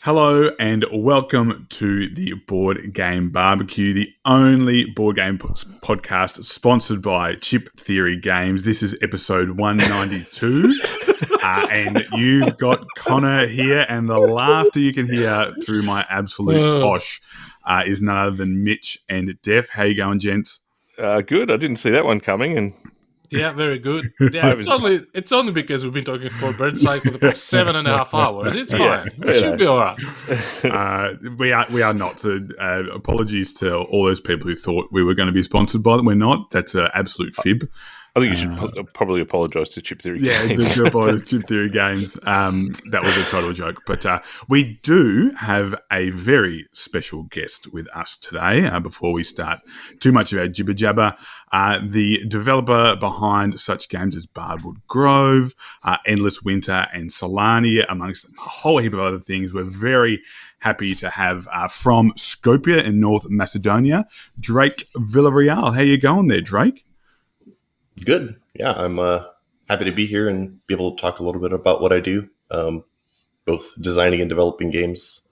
Hello and welcome to the Board Game Barbecue, the only board game podcast sponsored by Chip Theory Games. This is episode 192, and you've got Conor here, and the laughter you can hear through my absolute tosh is none other than Mitch and Def. How you going, gents? Good. I didn't see that one coming, and yeah, very good. Yeah, it's only because we've been talking for Burncycle for the past 7.5 hours. It's fine. We should be all right. We are not. So, apologies to all those people who thought we were going to be sponsored by them. We're not. That's an absolute fib. I think you should probably apologise to Chip Theory Games. Yeah, just apologise to Chip Theory Games. That was a total joke. But we do have a very special guest with us today. Before we start too much of our jibber-jabber, the developer behind such games as Bardwood Grove, Endless Winter and Solani, amongst a whole heap of other things. We're very happy to have from Skopje in North Macedonia, Drake Villareal. How you going there, Drake? Good. Yeah, I'm happy to be here and be able to talk a little bit about what I do, both designing and developing games,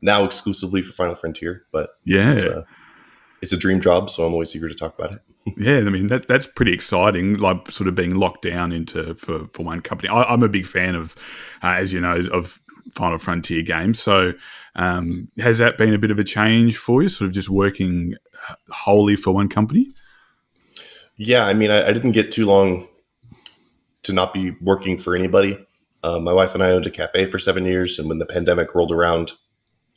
now exclusively for Final Frontier, but yeah, it's a dream job, so I'm always eager to talk about it. Yeah, I mean, that's pretty exciting, like sort of being locked down into for one company. I'm a big fan of, as you know, of Final Frontier games. So has that been a bit of a change for you, sort of just working wholly for one company? Yeah, I mean, I didn't get too long to not be working for anybody. My wife and I owned a cafe for 7 years, and when the pandemic rolled around,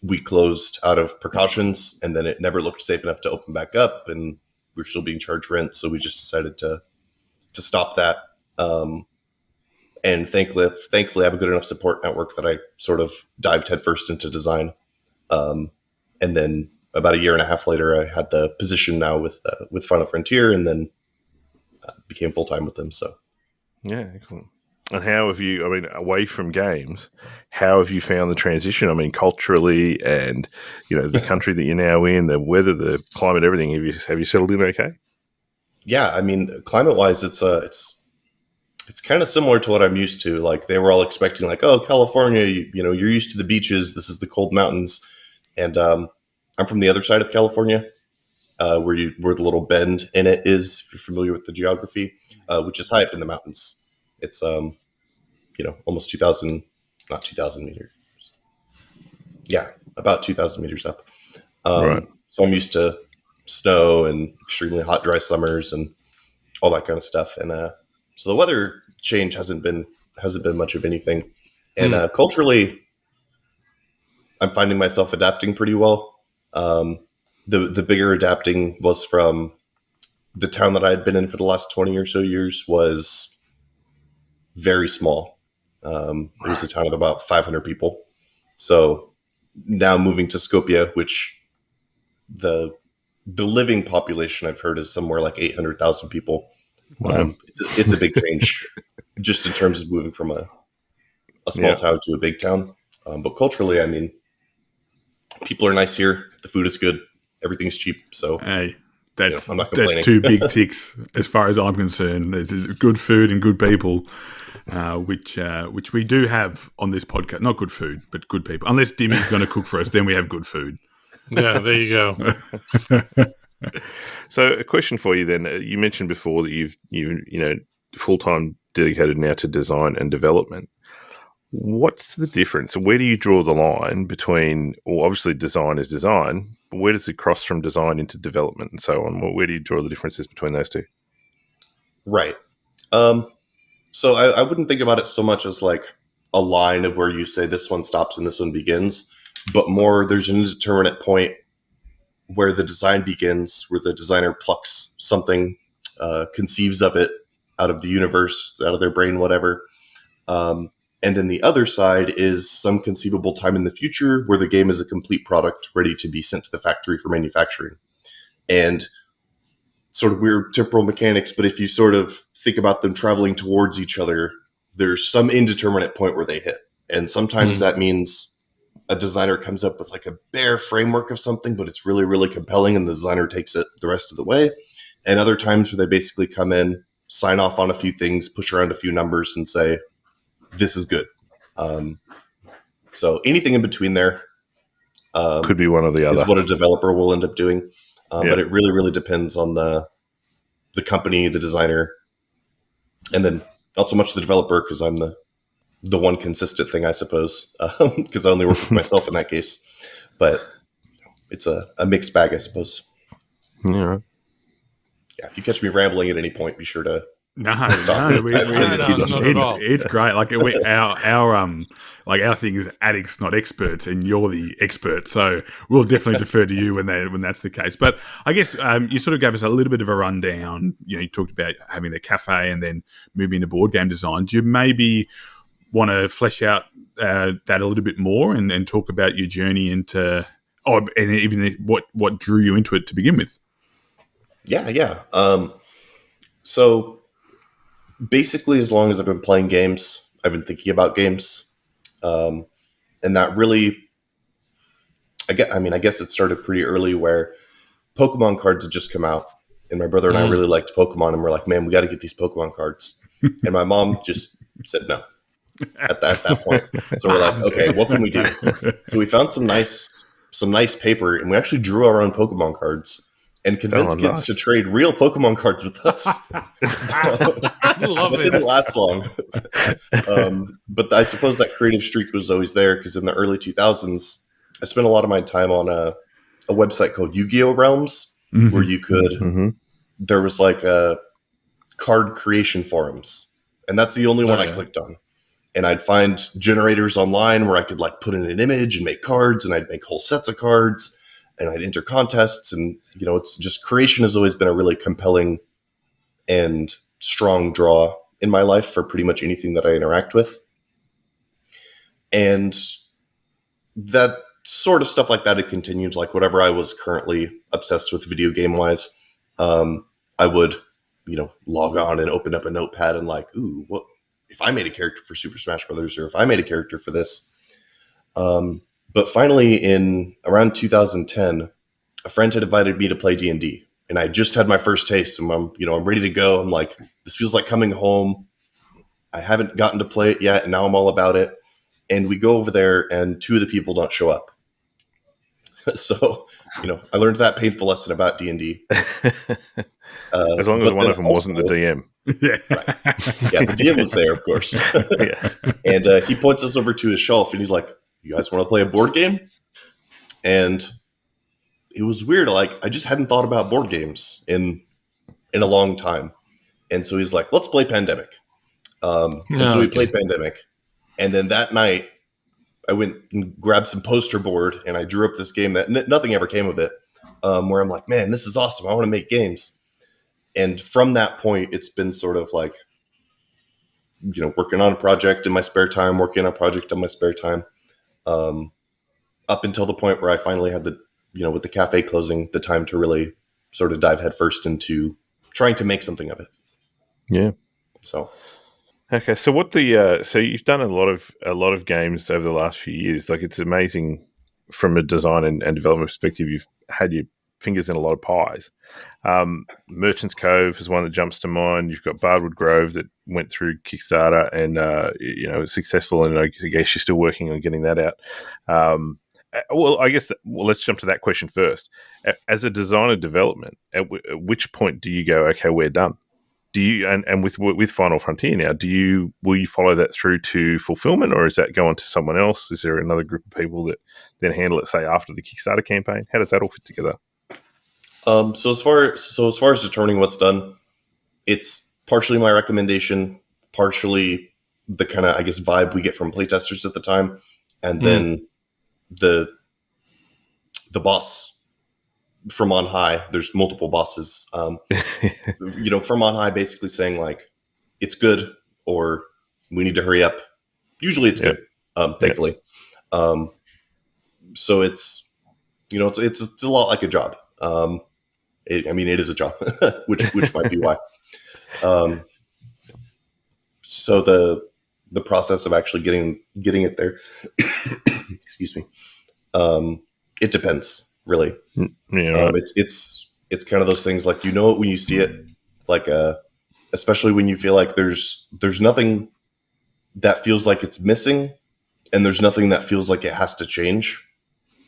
we closed out of precautions, and then it never looked safe enough to open back up, and we were still being charged rent, so we just decided to stop that. And thankfully, I have a good enough support network that I sort of dived headfirst into design. And then about a year and a half later, I had the position now with Final Frontier, and then became full-time with them. So yeah, excellent. And how have you, I mean, away from games, how have you found the transition? I mean, culturally and, you know, the country that you're now in, the weather, the climate, everything. Have you settled in okay? Yeah, I mean, climate-wise, it's kind of similar to what I'm used to. Like, they were all expecting, like, oh, California, you know, you're used to the beaches. This is the cold mountains. And I'm from the other side of California, where the little bend in it is, if you're familiar with the geography, which is high up in the mountains. It's, almost 2,000 meters. Yeah, about 2,000 meters up. Right. So I'm used to snow and extremely hot, dry summers and all that kind of stuff. And so the weather change hasn't been much of anything. And culturally, I'm finding myself adapting pretty well. The bigger adapting was from the town that I had been in for the last 20 or so years was very small. It was a town of about 500 people. So now moving to Skopje, which the living population I've heard is somewhere like 800,000 people. Wow. It's a big change just in terms of moving from a small town to a big town. But culturally, I mean, people are nice here. The food is good. Everything's cheap. So hey, that's I'm not complaining. That's two big ticks as far as I'm concerned. There's good food and good people, which we do have on this podcast. Not good food, but good people. Unless Dimmy's going to cook for us, then we have good food. Yeah, there you go. So a question for you then. You mentioned before that you've full-time dedicated now to design and development. What's the difference? Where do you draw the line between, well, obviously design is design, but where does it cross from design into development and so on? Where do you draw the differences between those two? Right. So I wouldn't think about it so much as like a line of where you say this one stops and this one begins, but more there's an indeterminate point where the design begins, where the designer plucks something, conceives of it out of the universe, out of their brain, whatever. And then the other side is some conceivable time in the future where the game is a complete product ready to be sent to the factory for manufacturing. And sort of weird temporal mechanics, but if you sort of think about them traveling towards each other, there's some indeterminate point where they hit. And sometimes that means a designer comes up with like a bare framework of something, but it's really, really compelling and the designer takes it the rest of the way. And other times where they basically come in, sign off on a few things, push around a few numbers and say, this is good. So anything in between there could be one or the other. Is what a developer will end up doing. But it really, really depends on the company, the designer, and then not so much the developer, because I'm the one consistent thing, I suppose, because I only work with myself in that case. But it's a mixed bag, I suppose. Yeah. Yeah, if you catch me rambling at any point, be sure to No, stop me. it's great. Like our thing is addicts, not experts, and you're the expert. So we'll definitely defer to you when that's the case. But I guess you sort of gave us a little bit of a rundown. You talked about having the cafe and then moving to board game design. Do you maybe want to flesh out that a little bit more and talk about your journey into, and even what drew you into it to begin with? Yeah. So basically, as long as I've been playing games, I've been thinking about games. And that really, I guess it started pretty early, where Pokemon cards had just come out. And my brother and I really liked Pokemon. And we're like, man, we got to get these Pokemon cards. And my mom just said no at that point. So we're like, okay, what can we do? So we found some nice paper, and we actually drew our own Pokemon cards and convinced kids to trade real Pokemon cards with us. That didn't last long. But I suppose that creative streak was always there, because in the early 2000s, I spent a lot of my time on a website called Yu-Gi-Oh! Realms, where you could, there was like a card creation forums. And that's the only one I clicked on. And I'd find generators online where I could like put in an image and make cards, and I'd make whole sets of cards, and I'd enter contests. And, it's just, creation has always been a really compelling and strong draw in my life for pretty much anything that I interact with. And that sort of stuff like that, it continued. Like whatever I was currently obsessed with video game wise, I would, log on and open up a notepad and like, ooh, what if I made a character for Super Smash Brothers, or if I made a character for this. But finally, in around 2010, a friend had invited me to play D&D, and I just had my first taste, and I'm ready to go. I'm like, this feels like coming home. I haven't gotten to play it yet, and now I'm all about it. And we go over there, and two of the people don't show up. So, I learned that painful lesson about D&D. As long as one of them wasn't the DM. Yeah. Right. Yeah, the DM was there, of course. And he points us over to his shelf, and he's like, you guys want to play a board game? And it was weird. Like, I just hadn't thought about board games in a long time. And so he's like, let's play Pandemic. And so we played Pandemic. And then that night, I went and grabbed some poster board, and I drew up this game that nothing ever came of it, where I'm like, man, this is awesome. I want to make games. And from that point, it's been sort of like, working on a project in my spare time, working on a project in my spare time, up until the point where I finally had with the cafe closing, the time to really sort of dive headfirst into trying to make something of it. Yeah. So. Okay, so so you've done a lot of games over the last few years. Like, it's amazing from a design and development perspective. You've had your fingers in a lot of pies. Merchant's Cove is one that jumps to mind. You've got Bardwood Grove that went through Kickstarter and was successful, and I guess you're still working on getting that out. Let's jump to that question first. As a designer development, at which point do you go, okay, we're done? Do you and with Final Frontier now, will you follow that through to fulfillment, or is that going to someone else? Is there another group of people that then handle it, say, after the Kickstarter campaign? How does that all fit together? So as far as determining what's done, it's partially my recommendation, partially the kind of, I guess, vibe we get from playtesters at the time, and then the boss from on high. There's multiple bosses, from on high, basically saying like, it's good, or we need to hurry up. Usually it's good, thankfully. So it's a lot like a job. It is a job, which might be why. So the process of actually getting it there, excuse me, it depends, really. Yeah, right. It's kind of those things, like, it when you see it, like especially when you feel like there's nothing that feels like it's missing, and there's nothing that feels like it has to change,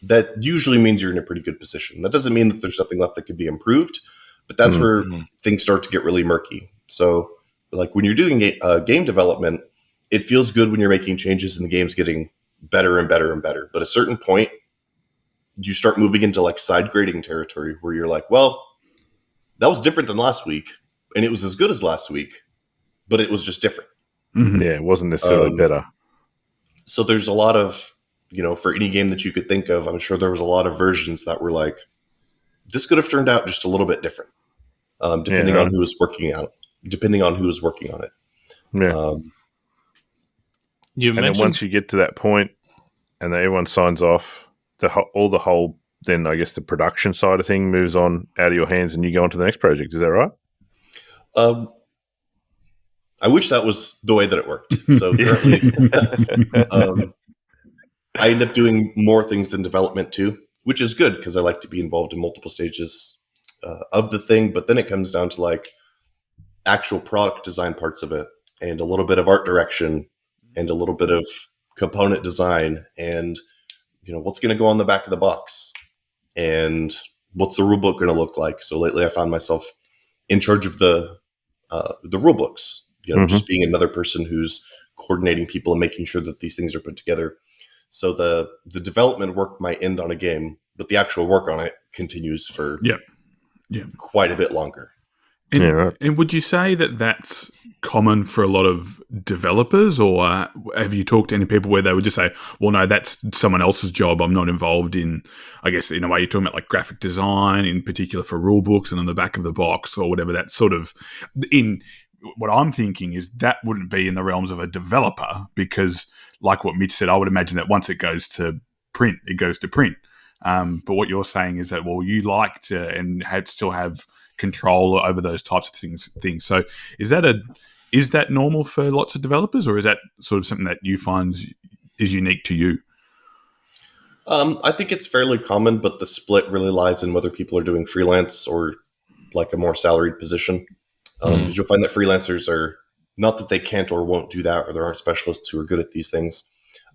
that usually means you're in a pretty good position. That doesn't mean that there's nothing left that could be improved, but that's where things start to get really murky. So, like when you're doing game development, it feels good when you're making changes and the game's getting better and better and better. But at a certain point, you start moving into like side grading territory where you're like, well, that was different than last week, and it was as good as last week, but it was just different. Mm-hmm. Yeah, it wasn't necessarily better. So there's a lot of, for any game that you could think of, I'm sure there was a lot of versions that were like, this could have turned out just a little bit different, depending on who was working on it. Yeah. And then once you get to that point, and then everyone signs off, then I guess the production side of thing moves on out of your hands, and you go on to the next project. Is that right? I wish that was the way that it worked. So currently, I end up doing more things than development too, which is good because I like to be involved in multiple stages of the thing. But then it comes down to like actual product design parts of it, and a little bit of art direction, and a little bit of component design, and what's going to go on the back of the box, and what's the rulebook going to look like. So lately, I found myself in charge of the rulebooks. Just being another person who's coordinating people and making sure that these things are put together. So the development work might end on a game, but the actual work on it continues for quite a bit longer. And would you say that that's common for a lot of developers, or have you talked to any people where they would just say, well, no, that's someone else's job. I'm not involved in, I guess, in a way you're talking about like graphic design in particular for rule books and on the back of the box or whatever. That's sort of in what I'm thinking is that wouldn't be in the realms of a developer, because like what Mitch said, I would imagine that once it goes to print, it goes to print. But what you're saying is that, well, you like to and still have control over those types of things. So is that normal for lots of developers, or is that sort of something that you find is unique to you? I think it's fairly common, but the split really lies in whether people are doing freelance or like a more salaried position. Because you'll find that freelancers are, not that they can't or won't do that, or there aren't specialists who are good at these things,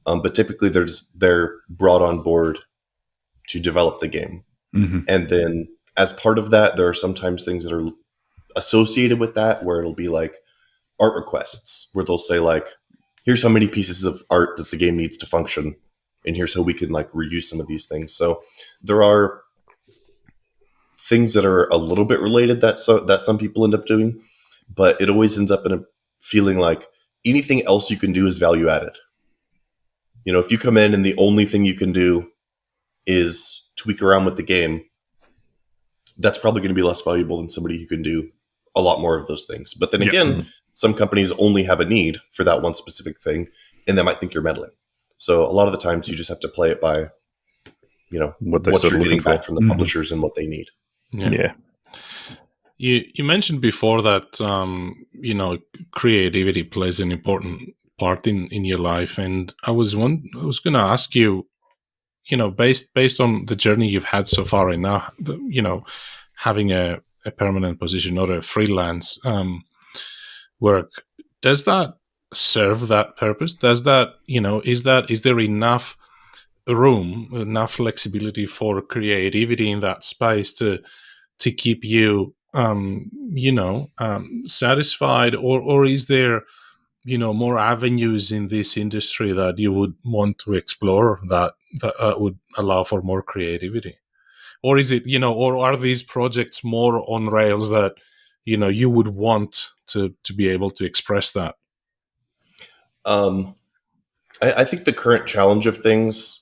but typically they're brought on board to develop the game. And then as part of that, there are sometimes things that are associated with that where it'll be like art requests, where they'll say like, here's how many pieces of art that the game needs to function, and here's how we can like reuse some of these things. So there are things that are a little bit related that some people end up doing, but it always ends up in a feeling like anything else you can do is value added. If you come in and the only thing you can do is tweak around with the game, that's probably going to be less valuable than somebody who can do a lot more of those things. But then again, some companies only have a need for that one specific thing, and they might think you're meddling. So a lot of the times you just have to play it by, what you're getting back from the publishers and what they need. Yeah. You mentioned before that creativity plays an important part in your life, and I was going to ask you, based on the journey you've had so far, and now having a permanent position or a freelance work, does that serve that purpose? Does that is there enough room, enough flexibility for creativity in that space to keep you satisfied, or is there more avenues in this industry that you would want to explore that would allow for more creativity? Or is it or are these projects more on rails that you would want to be able to express that? I think the current challenge of things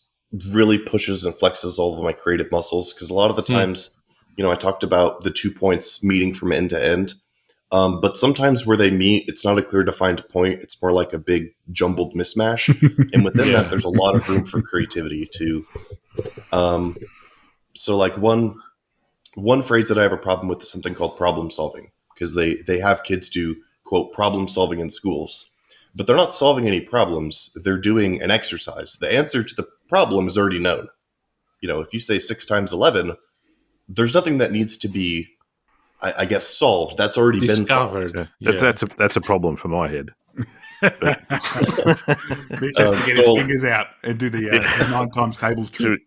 really pushes and flexes all of my creative muscles, because a lot of the times I talked about the 2 points meeting from end to end. But sometimes where they meet, it's not a clear defined point. It's more like a big jumbled mismatch. And within that, there's a lot of room for creativity too. So like one phrase that I have a problem with is something called problem solving, because they have kids do, quote, problem solving in schools, but they're not solving any problems. They're doing an exercise. The answer to the problem is already known. If you say 6 times 11, there's nothing that needs to be, I guess, solved. That's already discovered. Been solved. Yeah. That's a problem for my head. Mitch has to get his So- fingers out and do the 9 times tables trick.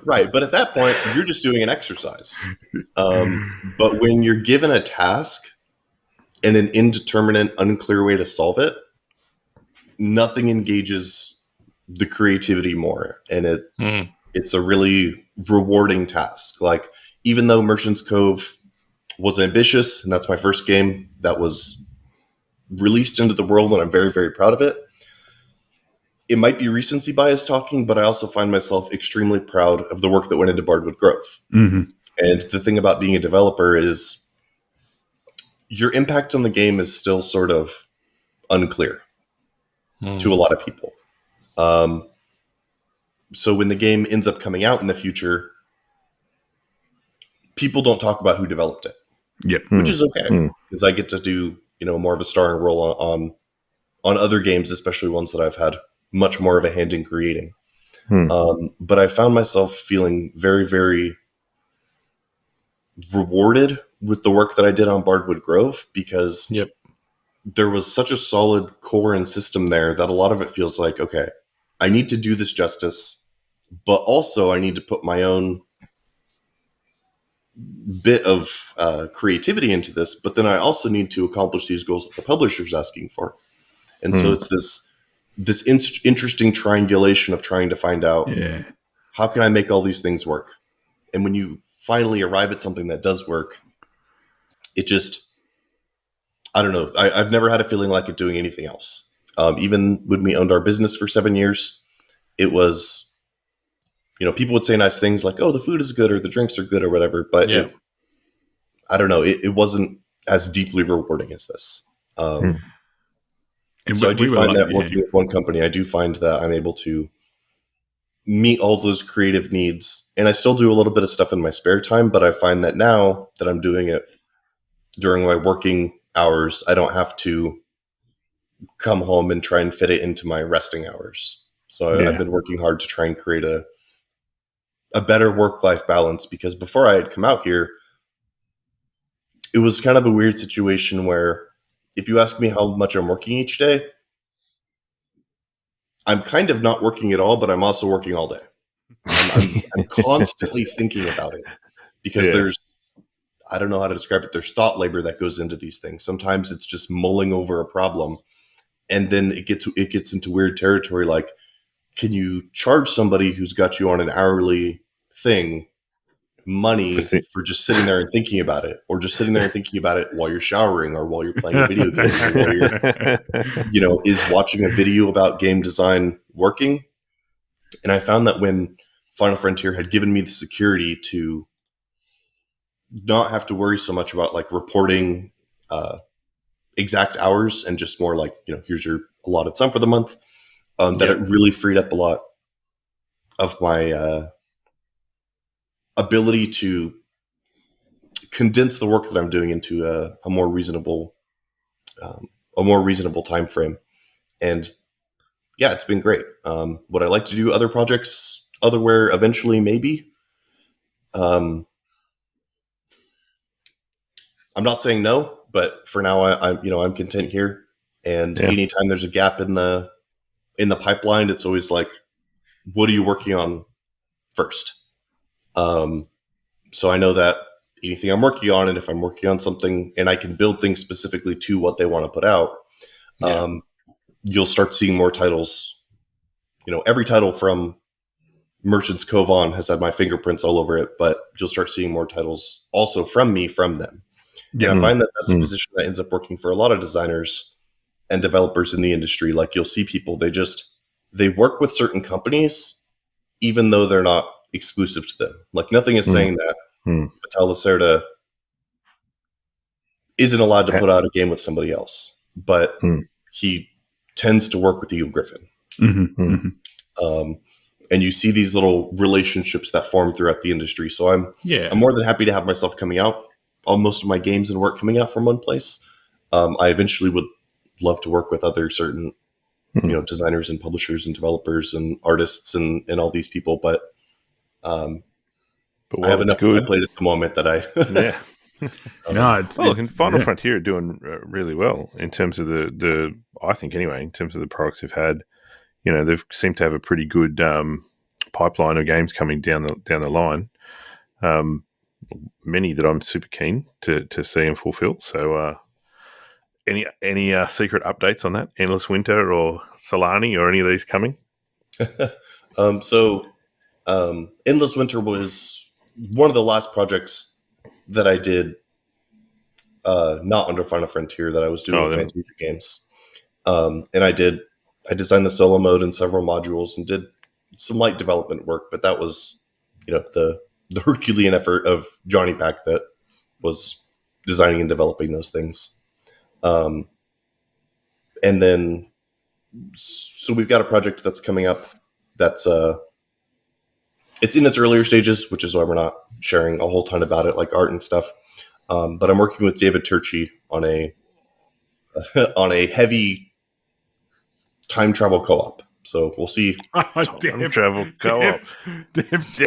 Right, but at that point, you're just doing an exercise. But when you're given a task and an indeterminate, unclear way to solve it, nothing engages the creativity more, and it's a really rewarding task. Like, even though Merchant's Cove was ambitious, and that's my first game that was released into the world, and I'm very, very proud of it. It might be recency bias talking, but I also find myself extremely proud of the work that went into Bardwood Grove. Mm-hmm. And the thing about being a developer is your impact on the game is still sort of unclear to a lot of people. So when the game ends up coming out in the future, people don't talk about who developed it. Yep. Which is okay, because I get to do, more of a starring role on other games, especially ones that I've had much more of a hand in creating. But I found myself feeling very, very rewarded with the work that I did on Bardwood Grove, because there was such a solid core and system there that a lot of it feels like, okay, I need to do this justice, but also I need to put my own bit of creativity into this, but then I also need to accomplish these goals that the publisher's asking for. And so it's this interesting triangulation of trying to find out, how can I make all these things work? And when you finally arrive at something that does work, it just, I don't know. I've never had a feeling like it doing anything else. Even when we owned our business for 7 years, it was, people would say nice things like, oh, the food is good or the drinks are good or whatever. But I don't know. It wasn't as deeply rewarding as this. And so I do find that working with one company, I do find that I'm able to meet all those creative needs. And I still do a little bit of stuff in my spare time, but I find that now that I'm doing it during my working hours, I don't have to come home and try and fit it into my resting hours. So I've been working hard to try and create a better work-life balance, because before I had come out here, it was kind of a weird situation where if you ask me how much I'm working each day, I'm kind of not working at all, but I'm also working all day. I'm constantly thinking about it, because there's, I don't know how to describe it. There's thought labor that goes into these things. Sometimes it's just mulling over a problem, and then it gets into weird territory. Like, can you charge somebody who's got you on an hourly thing money for just sitting there and thinking about it, or just sitting there and thinking about it while you're showering or while you're playing a video game, or while you're, is watching a video about game design working? And I found that when Final Frontier had given me the security to not have to worry so much about like reporting exact hours, and just more like, here's your allotted sum for the month, that it really freed up a lot of my ability to condense the work that I'm doing into a more reasonable time frame. And it's been great. Would I like to do other projects otherwhere eventually? Maybe. I'm not saying no, but for now I'm content here. And anytime there's a gap in the pipeline, it's always like, what are you working on first? So I know that anything I'm working on, and if I'm working on something and I can build things specifically to what they want to put out, you'll start seeing more titles. Every title from Merchant's Cove on has had my fingerprints all over it, but you'll start seeing more titles also from them. And I find that that's a position that ends up working for a lot of designers and developers in the industry. Like, you'll see people, they work with certain companies, even though they're not exclusive to them. Like, nothing is saying that Vital Lacerda isn't allowed to put out a game with somebody else, but he tends to work with Eagle Griffin. And you see these little relationships that form throughout the industry. So I'm more than happy to have myself coming out on most of my games and work coming out from one place. I eventually would love to work with other certain designers and publishers and developers and artists and all these people, but I have enough on my plate at the moment that I No, it's Well, look, and Final yeah. Frontier are doing really well in terms of the I think anyway, in terms of the products they've had. You know, they've seemed to have a pretty good pipeline of games coming down the line. Many that I'm super keen to see and fulfill. So, any secret updates on that? Endless Winter or Solani or any of these coming? Endless Winter was one of the last projects that I did, not under Final Frontier, that I was doing with Fantasia Games. And I designed the solo mode and several modules and did some light development work, but that was, the Herculean effort of Johnny Pack that was designing and developing those things. And then, so we've got a project that's coming up that's, it's in its earlier stages, which is why we're not sharing a whole ton about it, like art and stuff. But I'm working with David Turchi on a heavy time travel co-op. So we'll see. Time travel co-op. If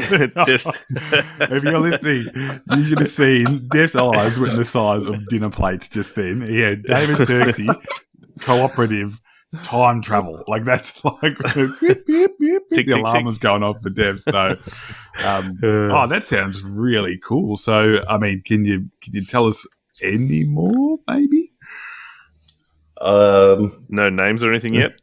you're listening, you should have seen Dev's eyes were the size of dinner plates just then. Yeah, David Turksy, cooperative time travel. Like that's like the alarm was going off for Dev. So, that sounds really cool. So, I mean, can you tell us any more? Maybe. No names or anything yet.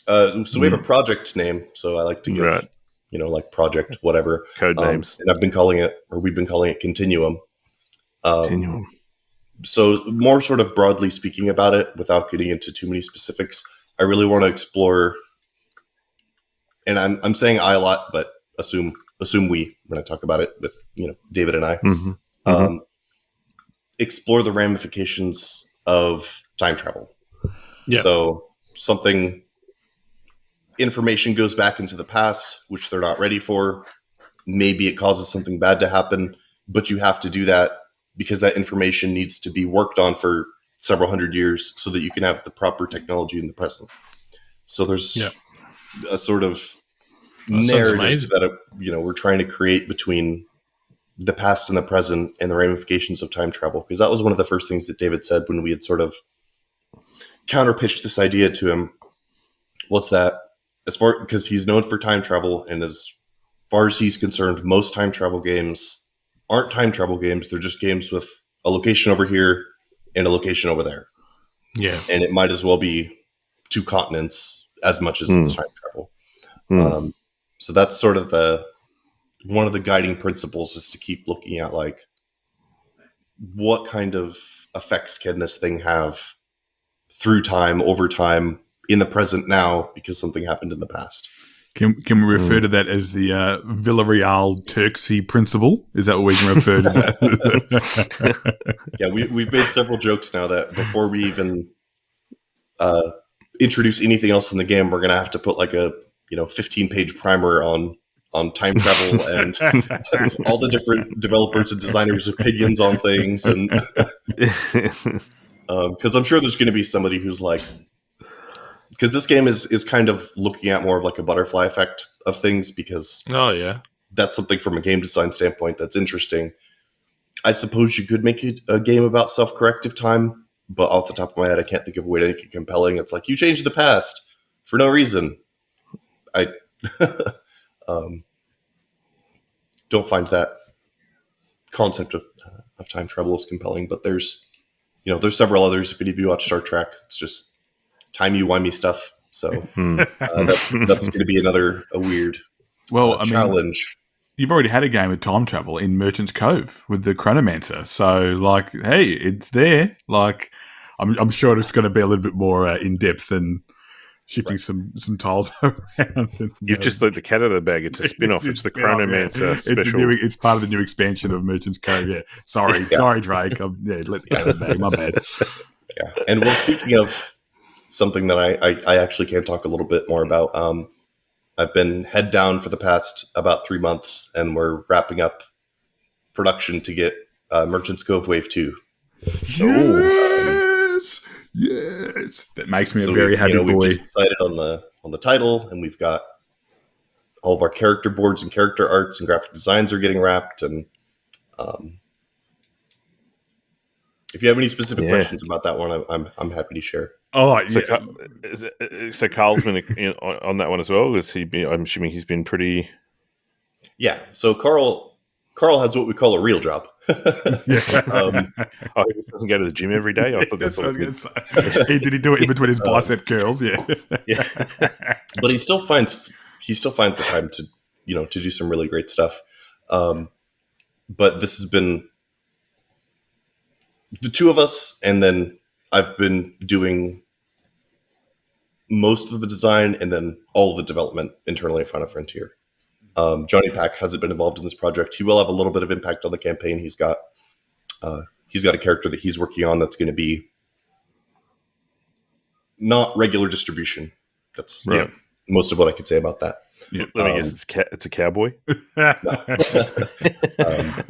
So we have a project name. So I like to give, like project whatever code names, and we've been calling it Continuum. Continuum. So more sort of broadly speaking about it, without getting into too many specifics, I really want to explore, and I'm saying I a lot, but assume we when I talk about it with David and I, explore the ramifications of time travel. Yeah. So information goes back into the past, which they're not ready for. Maybe it causes something bad to happen, but you have to do that because that information needs to be worked on for several hundred years so that you can have the proper technology in the present. So there's a sort of narrative that we're trying to create between the past and the present and the ramifications of time travel. Because that was one of the first things that David said when we had sort of counter-pitched this idea to him. What's that? Because he's known for time travel, and as far as he's concerned, most time travel games aren't time travel games. They're just games with a location over here and a location over there. Yeah. And it might as well be two continents as much as it's time travel. So that's sort of one of the guiding principles, is to keep looking at like, what kind of effects can this thing have through time, over time, in the present now, because something happened in the past. Can we refer to that as the Villareal Turksy principle? Is that what we can refer to that? Yeah, we've made several jokes now that before we even introduce anything else in the game, we're going to have to put like a 15-page primer on time travel and all the different developers and designers' opinions on things, and because I'm sure there's going to be somebody who's like, because this game is kind of looking at more of like a butterfly effect of things, because that's something from a game design standpoint that's interesting. I suppose you could make it a game about self-corrective time, but off the top of my head, I can't think of a way to make it compelling. It's like, you changed the past for no reason. I don't find that concept of time travel as compelling, but there's several others. If any of you watch Star Trek, it's just timey-wimey stuff. So that's going to be a weird challenge. You've already had a game with time travel in Merchant's Cove with the Chronomancer. So, like, hey, it's there. Like, I'm sure it's going to be a little bit more in-depth and shifting some tiles around. You've just let the cat out of the bag. It's a spin-off. It's the Chronomancer special. It's part of the new expansion of Merchant's Cove. Yeah. Sorry, Drake. Let the cat out of the bag. My bad. Yeah. And well, speaking of something that I actually can talk a little bit more about, I've been head down for the past about 3 months, and we're wrapping up production to get Merchant's Cove Wave 2. Yes, that makes me a very happy boy. We've just decided on the title, and we've got all of our character boards and character arts and graphic designs are getting wrapped, and If you have any specific Yeah. questions about that one, I'm happy to share. Oh, So, yeah. so Carl's been on that one as well. Is he? I'm assuming he's been pretty. Yeah. So Carl has what we call a real job. Yeah. Oh, he just doesn't go to the gym every day. I thought that's That's what what I was gonna say. Did he do it in between his bicep curls? Yeah. Yeah. But he still finds the time to to do some really great stuff. But this has been the two of us, and then I've been doing most of the design and then all of the development internally at Final Frontier. Johnny Pack hasn't been involved in this project. He will have a little bit of impact on the campaign. He's got a character that he's working on that's going to be not regular distribution. That's Right. most of what I could say about that. Let me guess. It's a cowboy. Well, I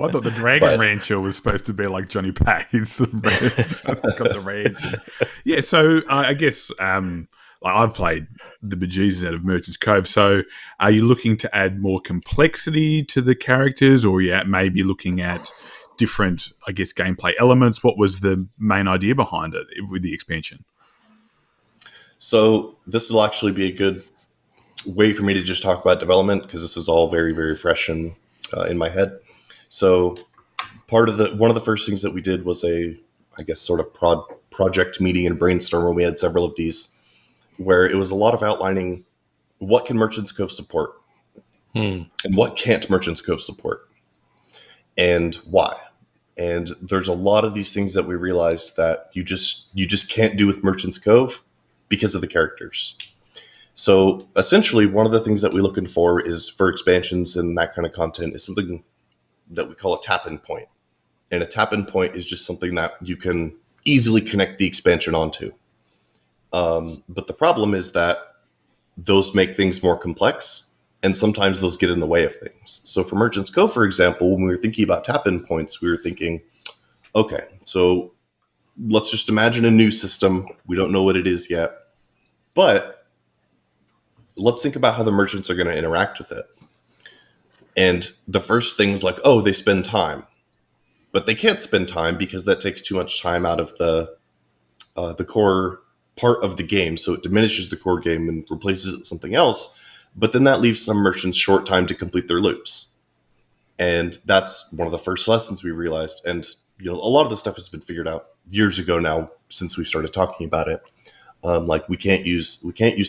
thought the Dragon Rancher was supposed to be like Johnny Pack. He's got the ranch. Yeah, so I guess I've played the bejesus out of Merchant's Cove. So are you looking to add more complexity to the characters, or maybe looking at different, I guess, gameplay elements? What was the main idea behind it with the expansion? So this will actually be a good way for me to just talk about development, because this is all very, very fresh in my head. So one of the first things that we did was sort of project meeting and brainstorm, where we had several of these, where it was a lot of outlining what can Merchant's Cove support and what can't Merchant's Cove support, and why. And there's a lot of these things that we realized that you just can't do with Merchant's Cove because of the characters. So essentially, one of the things that we're looking for is for expansions and that kind of content is something that we call a tap-in point. And a tap-in point is just something that you can easily connect the expansion onto. But the problem is that those make things more complex, and sometimes those get in the way of things. So for Merchant's Cove, for example, when we were thinking about tap-in points, we were thinking, okay, so let's just imagine a new system. We don't know what it is yet, but let's think about how the merchants are going to interact with it. And the first thing was like, oh, they spend time. But they can't spend time because that takes too much time out of the core part of the game. So it diminishes the core game and replaces it with something else. But then that leaves some merchants short time to complete their loops. And that's one of the first lessons we realized. And a lot of the stuff has been figured out years ago now, since we started talking about it. Like we can't use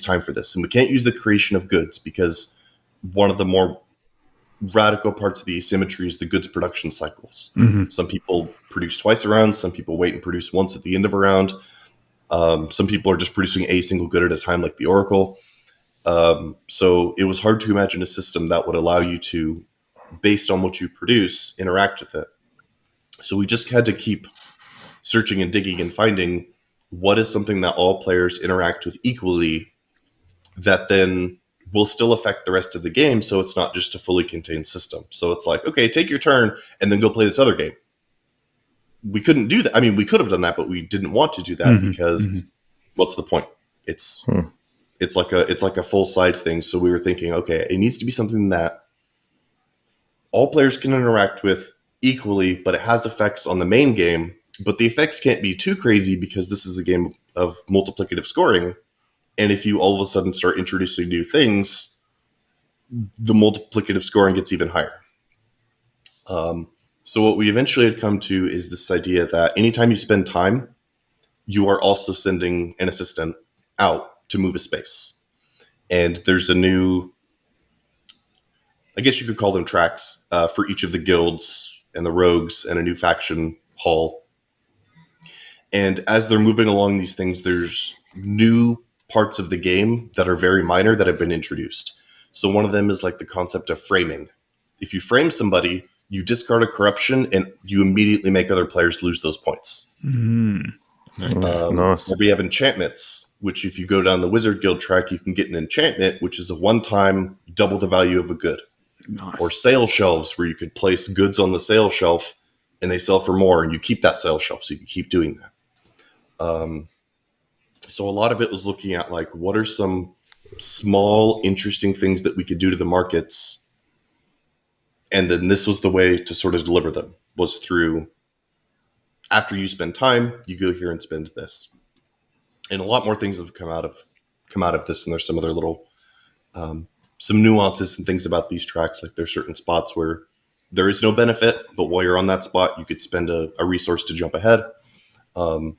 time for this, and we can't use the creation of goods, because one of the more radical parts of the asymmetry is the goods production cycles. Mm-hmm. Some people produce twice a round, some people wait and produce once at the end of a round. Some people are just producing a single good at a time, like the Oracle. So it was hard to imagine a system that would allow you to, based on what you produce, interact with it. So we just had to keep searching and digging and finding what is something that all players interact with equally, that then will still affect the rest of the game. So it's not just a fully contained system. So it's like, okay, take your turn and then go play this other game. We couldn't do that. I mean, we could have done that, but we didn't want to do that because what's the point? It's like a full side thing. So we were thinking, okay, it needs to be something that all players can interact with equally, but it has effects on the main game. But the effects can't be too crazy, because this is a game of multiplicative scoring. And if you all of a sudden start introducing new things, the multiplicative scoring gets even higher. So what we eventually had come to is this idea that anytime you spend time, you are also sending an assistant out to move a space. And there's a new, I guess you could call them tracks, for each of the guilds and the rogues, and a new faction hall. And as they're moving along these things, there's new parts of the game that are very minor that have been introduced. So one of them is like the concept of framing. If you frame somebody, you discard a corruption and you immediately make other players lose those points. Nice. Or we have enchantments, which if you go down the Wizard Guild track, you can get an enchantment, which is a one-time double the value of a good. Nice. Or sale shelves, where you could place goods on the sale shelf and they sell for more, and you keep that sale shelf, so you can keep doing that. So a lot of it was looking at like, what are some small, interesting things that we could do to the markets? And then this was the way to sort of deliver them, was through after you spend time, you go here and spend this. And a lot more things have come out of this, and there's some other little some nuances and things about these tracks. Like there's certain spots where there is no benefit, but while you're on that spot, you could spend a resource to jump ahead. So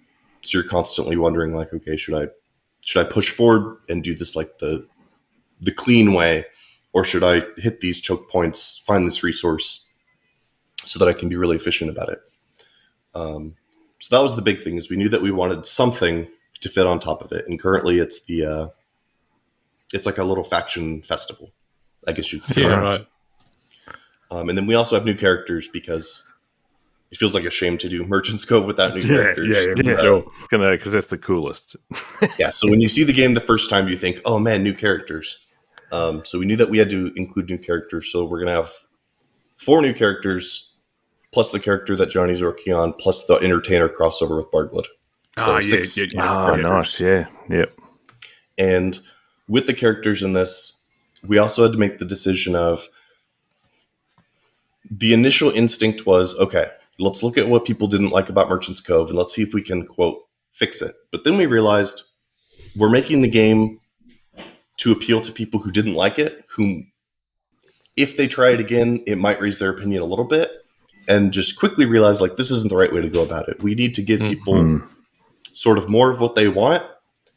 you're constantly wondering, like, okay, should I push forward and do this like the clean way, or should I hit these choke points, find this resource, so that I can be really efficient about it? So that was the big thing, is we knew that we wanted something to fit on top of it, and currently it's it's like a little faction festival, I guess you could say. Yeah, right. And then we also have new characters, because it feels like a shame to do Merchant's Cove without new characters. Yeah, sure. It's gonna, because that's the coolest. Yeah, so when you see the game the first time, you think, oh man, new characters. So we knew that we had to include new characters, so we're going to have 4 new characters, plus the character that Johnny's working on, plus the Entertainer crossover with Bardwood. So 6 Nice, yeah. Yep. And with the characters in this, we also had to make the decision of, the initial instinct was, okay, let's look at what people didn't like about Merchant's Cove, and let's see if we can, quote, fix it. But then we realized we're making the game to appeal to people who didn't like it, who, if they try it again, it might raise their opinion a little bit, and just quickly realize, like, this isn't the right way to go about it. We need to give people sort of more of what they want,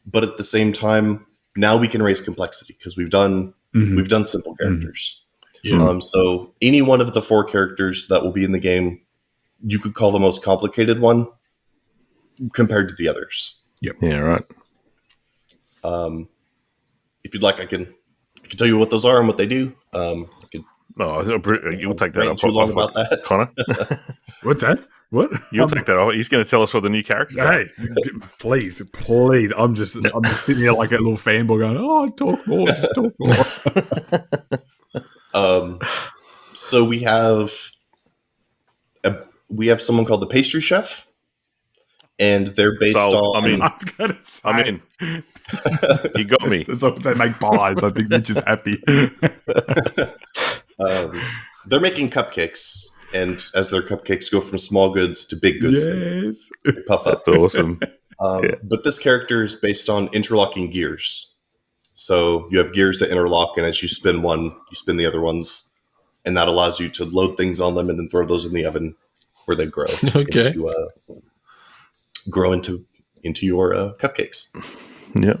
but at the same time, now we can raise complexity, because we've done simple characters. Yeah. So any one of the 4 characters that will be in the game, you could call the most complicated one compared to the others. Yep. Yeah, right. If you'd like, I can tell you what those are and what they do. I could You'll take that rant off. too long about that. Connor. What's that? What? You'll take that off. He's going to tell us what the new characters are. Hey, please. I'm just sitting here like a little fanboy going, oh, talk more, just talk more. So we have someone called the Pastry Chef, and they're based on. I'm in. You got me. As long as they make pies, I think Mitch is happy. They're making cupcakes, and as their cupcakes go from small goods to big goods, they puff up. That's awesome. But this character is based on interlocking gears. So you have gears that interlock, and as you spin one, you spin the other ones, and that allows you to load things on them and then throw those in the oven where they grow. Okay. Grow into your cupcakes. Yeah.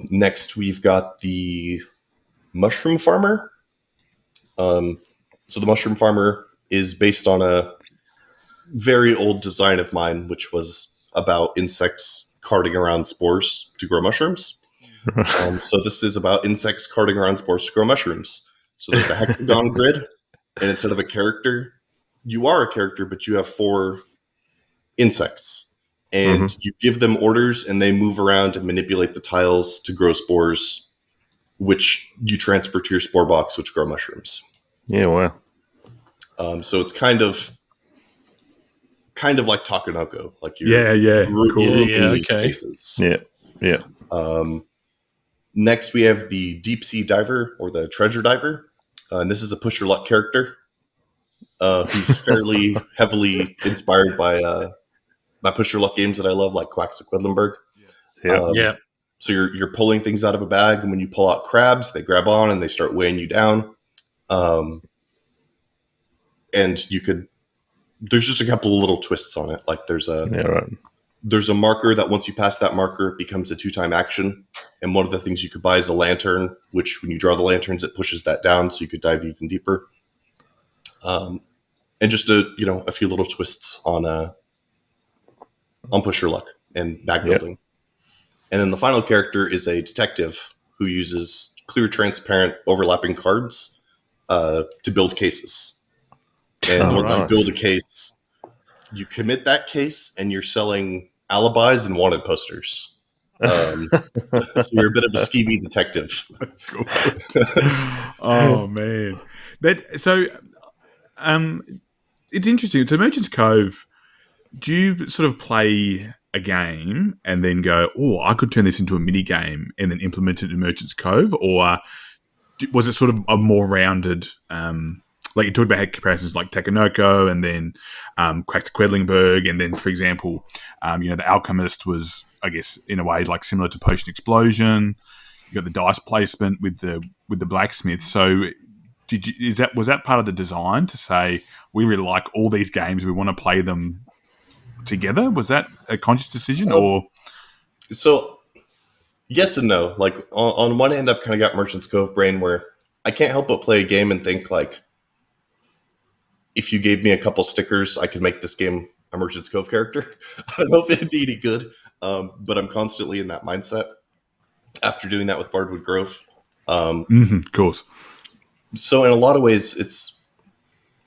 Next, we've got the Mushroom Farmer. So the Mushroom Farmer is based on a very old design of mine, which was about insects carting around spores to grow mushrooms. So this is about insects carting around spores to grow mushrooms. So there's a hexagon grid, and instead of a character, you are a character, but you have 4 insects. And you give them orders, and they move around and manipulate the tiles to grow spores, which you transfer to your spore box, which grow mushrooms. Yeah, wow. So it's kind of like Takenoko, like Okay. spaces. Yeah. Next, we have the Deep Sea Diver, or the Treasure Diver, and this is a push your luck character. He's fairly heavily inspired by push your luck games that I love, like Quacks of Quedlinburg. Yeah. So you're pulling things out of a bag, and when you pull out crabs, they grab on and they start weighing you down. And there's just a couple of little twists on it. Like there's a marker that once you pass that marker, it becomes a 2-time action. And one of the things you could buy is a lantern, which when you draw the lanterns, it pushes that down, so you could dive even deeper. And just a few little twists on push your luck and bag building. And then the final character is a detective who uses clear, transparent, overlapping cards to build cases. And once you build a case, you commit that case, and you're selling alibis and wanted posters. So you're a bit of a skeevy detective. Cool. Oh man, it's interesting. So Merchant's Cove, do you sort of play a game and then go, oh, I could turn this into a mini game and then implement it in Merchant's Cove, or was it sort of a more rounded like you talked about comparisons like Takenoko and then Quedlingberg, and then, for example, the Alchemist was, I guess, in a way like similar to Potion Explosion. You got the dice placement with the blacksmith. So, was that part of the design to say we really like all these games, we want to play them together? Was that a conscious decision, or? So, yes and no. Like on one hand, I've kind of got Merchant's Cove brain where I can't help but play a game and think like, if you gave me a couple stickers, I could make this game a Merchant's Cove character. I don't know if it'd be any good, but I'm constantly in that mindset after doing that with Bardwood Grove. Of course. So in a lot of ways,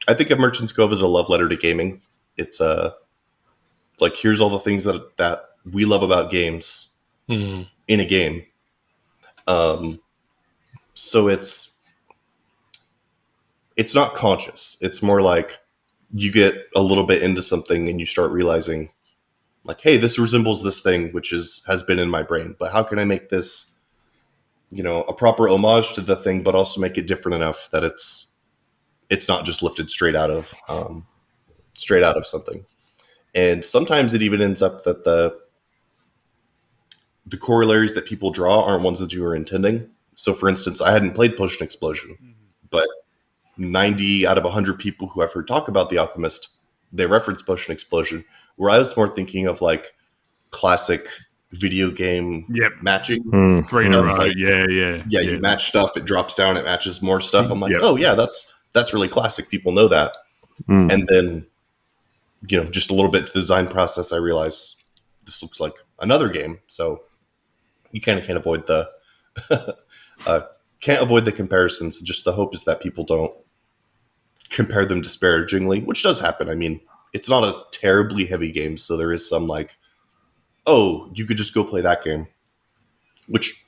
I think of Merchant's Cove as a love letter to gaming. It's like, here's all the things that we love about games in a game. So it's not conscious. It's more like you get a little bit into something and you start realizing, like, hey, this resembles this thing, which has been in my brain. But how can I make this, a proper homage to the thing, but also make it different enough that it's not just lifted straight out of something. And sometimes it even ends up that the corollaries that people draw aren't ones that you were intending. So, for instance, I hadn't played Potion Explosion, but 90 out of 100 people who I've heard talk about The Alchemist, they reference Potion Explosion, where I was more thinking of like classic video game matching. 3 in a row. Like, yeah. You match stuff, it drops down, it matches more stuff. I'm like, oh yeah, that's really classic. People know that. And then, just a little bit to the design process, I realized this looks like another game. So you kind of can't avoid the comparisons. Just the hope is that people don't compare them disparagingly, which does happen. I mean, it's not a terribly heavy game, so there is some like, oh, you could just go play that game, which,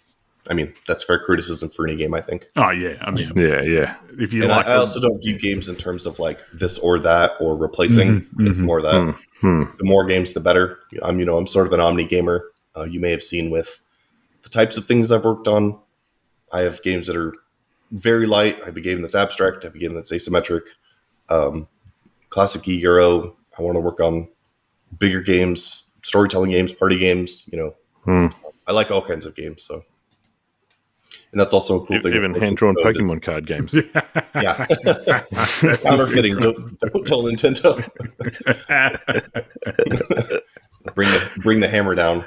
I mean, that's fair criticism for any game, I think. Oh yeah, I mean, yeah. If you and like, I also don't view games in terms of like this or that or replacing. It's more that the more games, the better. I'm sort of an omni gamer. You may have seen with the types of things I've worked on. I have games that are very light. I have a game that's abstract. I have a game that's asymmetric. Classic Euro. I want to work on bigger games, storytelling games, party games. I like all kinds of games. So, and that's also a cool thing. Even hand-drawn Pokemon card games. Yeah. Counterfeiting. Don't tell Nintendo. Bring the hammer down.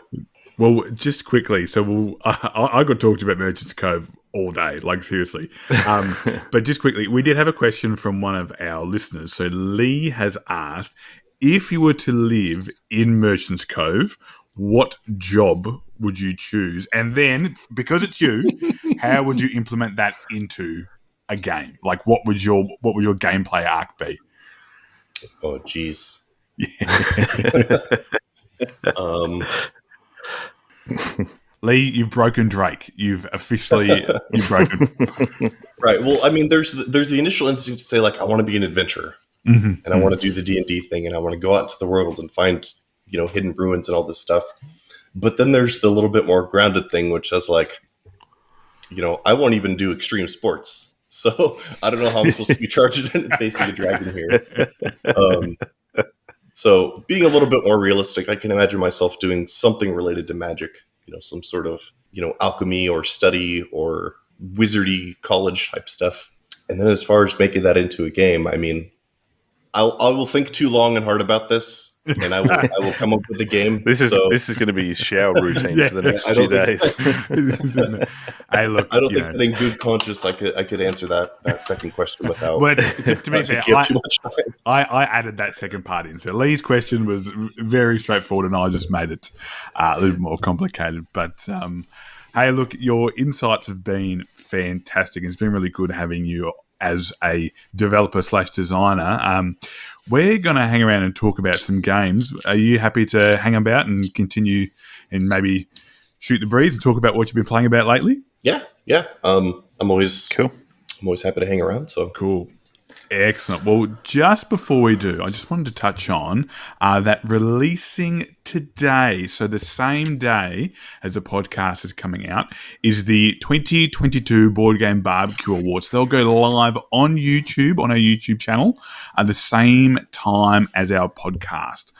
Well, just quickly, so I got talked about Merchant's Cove all day, like seriously. But just quickly, we did have a question from one of our listeners. So Lee has asked, if you were to live in Merchant's Cove, what job would you choose? And then, because it's you, how would you implement that into a game? Like, what would your gameplay arc be? Oh, geez. Lee, you've broken Drake. You've broken. Right. Well, I mean, there's the initial instinct to say, like, I want to be an adventurer, and I want to do the D&D thing, and I want to go out into the world and find, hidden ruins and all this stuff. But then there's the little bit more grounded thing, which says, like, I won't even do extreme sports. So I don't know how I'm supposed to be charging and facing a dragon here. So being a little bit more realistic, I can imagine myself doing something related to magic, some sort of, alchemy or study or wizardy college type stuff. And then as far as making that into a game, I mean, I will think too long and hard about this, and I will come up with a game. This is going to be his shower routine for the next few days. Hey, look, I don't think in good conscience I could answer that second question without. But to be fair, too much time. I added that second part in. So Lee's question was very straightforward, and I just made it a little bit more complicated. But hey, look, your insights have been fantastic. It's been really good having you as a developer/designer. We're going to hang around and talk about some games. Are you happy to hang about and continue and maybe shoot the breeze and talk about what you've been playing about lately? Yeah. I'm always cool. I'm always happy to hang around. So cool. Excellent. Well, just before we do, I just wanted to touch on that releasing today, so the same day as the podcast is coming out, is the 2022 Board Game Barbecue Awards. They'll go live on YouTube, on our YouTube channel, at the same time as our podcast.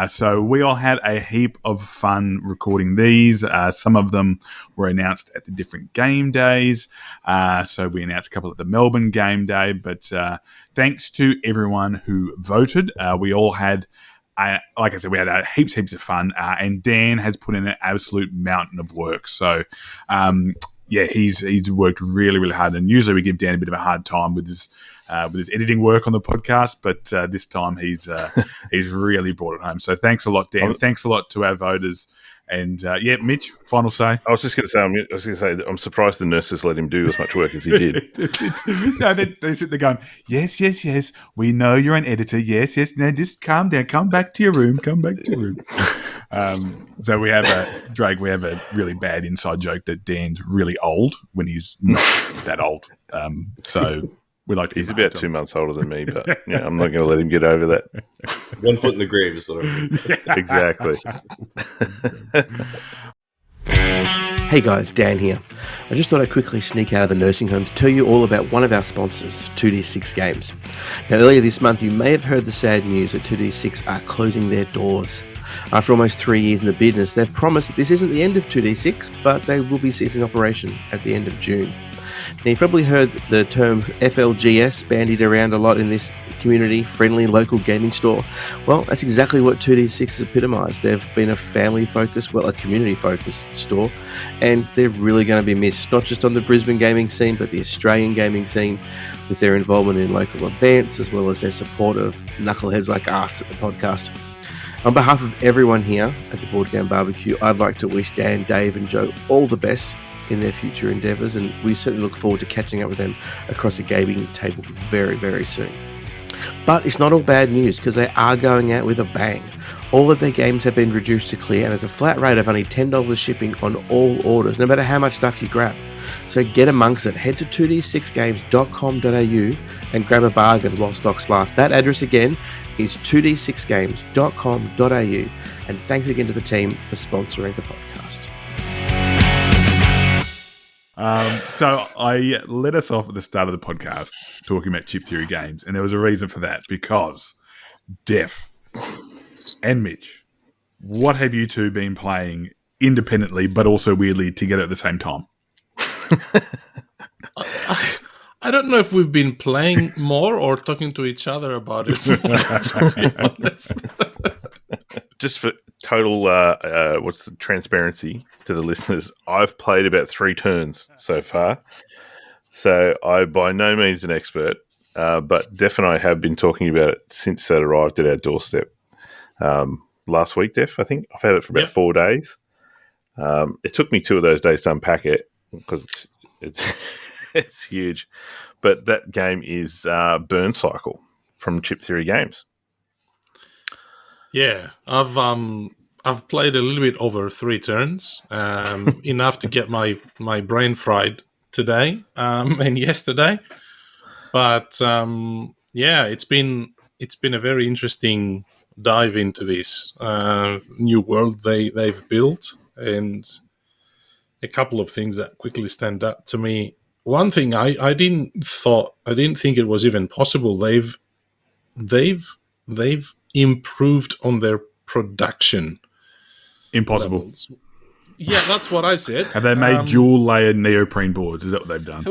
So we all had a heap of fun recording these. Some of them were announced at the different game days. So we announced a couple at the Melbourne game day, but thanks to everyone who voted. We all had, like I said, we had heaps of fun, and Dan has put in an absolute mountain of work. So, he's worked really hard, and usually we give Dan a bit of a hard time with his editing work on the podcast, but this time he's really brought it home. So thanks a lot, Dan. Thanks a lot to our voters. And Mitch, final say. I was just going to say, I'm surprised the nurses let him do as much work as he did. They sit there going, yes, we know you're an editor. Yes. Now just calm down. Come back to your room. So we have a really bad inside joke that Dan's really old when he's not that old. So we like to. He's about 2 months older than me, but I'm not going to let him get over that. 1 foot in the grave is what I mean. Exactly. Hey guys, Dan here. I just thought I'd quickly sneak out of the nursing home to tell you all about one of our sponsors, 2D6 Games. Now, earlier this month, you may have heard the sad news that 2D6 are closing their doors. After almost 3 years in the business, they've promised that this isn't the end of 2D6, but they will be ceasing operation at the end of June. Now, you've probably heard the term FLGS bandied around a lot in this community, friendly local gaming store. Well, that's exactly what 2D6 has epitomised. They've been a family-focused, a community-focused store, and they're really going to be missed, not just on the Brisbane gaming scene, but the Australian gaming scene, with their involvement in local events, as well as their support of knuckleheads like us at the podcast. On behalf of everyone here at the Board Game Barbecue, I'd like to wish Dan, Dave and Joe all the best in their future endeavours, and we certainly look forward to catching up with them across the gaming table very soon. But it's not all bad news, because they are going out with a bang. All of their games have been reduced to clear, and there's a flat rate of only $10 shipping on all orders, no matter how much stuff you grab. So get amongst it. Head to 2d6games.com.au and grab a bargain while stocks last. That address again is 2d6games.com.au, and thanks again to the team for sponsoring the podcast. So I let us off at the start of the podcast talking about chip theory games, and there was a reason for that, because Def and Mitch, what have you two been playing independently but also weirdly together at the same time? I don't know if we've been playing more or talking to each other about it, to be honest. Just for total, what's the transparency to the listeners? I've played about 3 turns so far, so I by no means an expert. But Def and I have been talking about it since that arrived at our doorstep last week. Def, I think I've had it for about 4 days. It took me 2 of those days to unpack it because it's it's huge. But that game is Burncycle from Chip Theory Games. Yeah, I've played a little bit over 3 turns, enough to get my brain fried today and yesterday. But it's been a very interesting dive into this new world they've built, and a couple of things that quickly stand out to me. One thing I didn't think it was even possible. They've improved on their production. Impossible. Levels. Yeah, that's what I said. Have they made dual layer neoprene boards? Is that what they've done?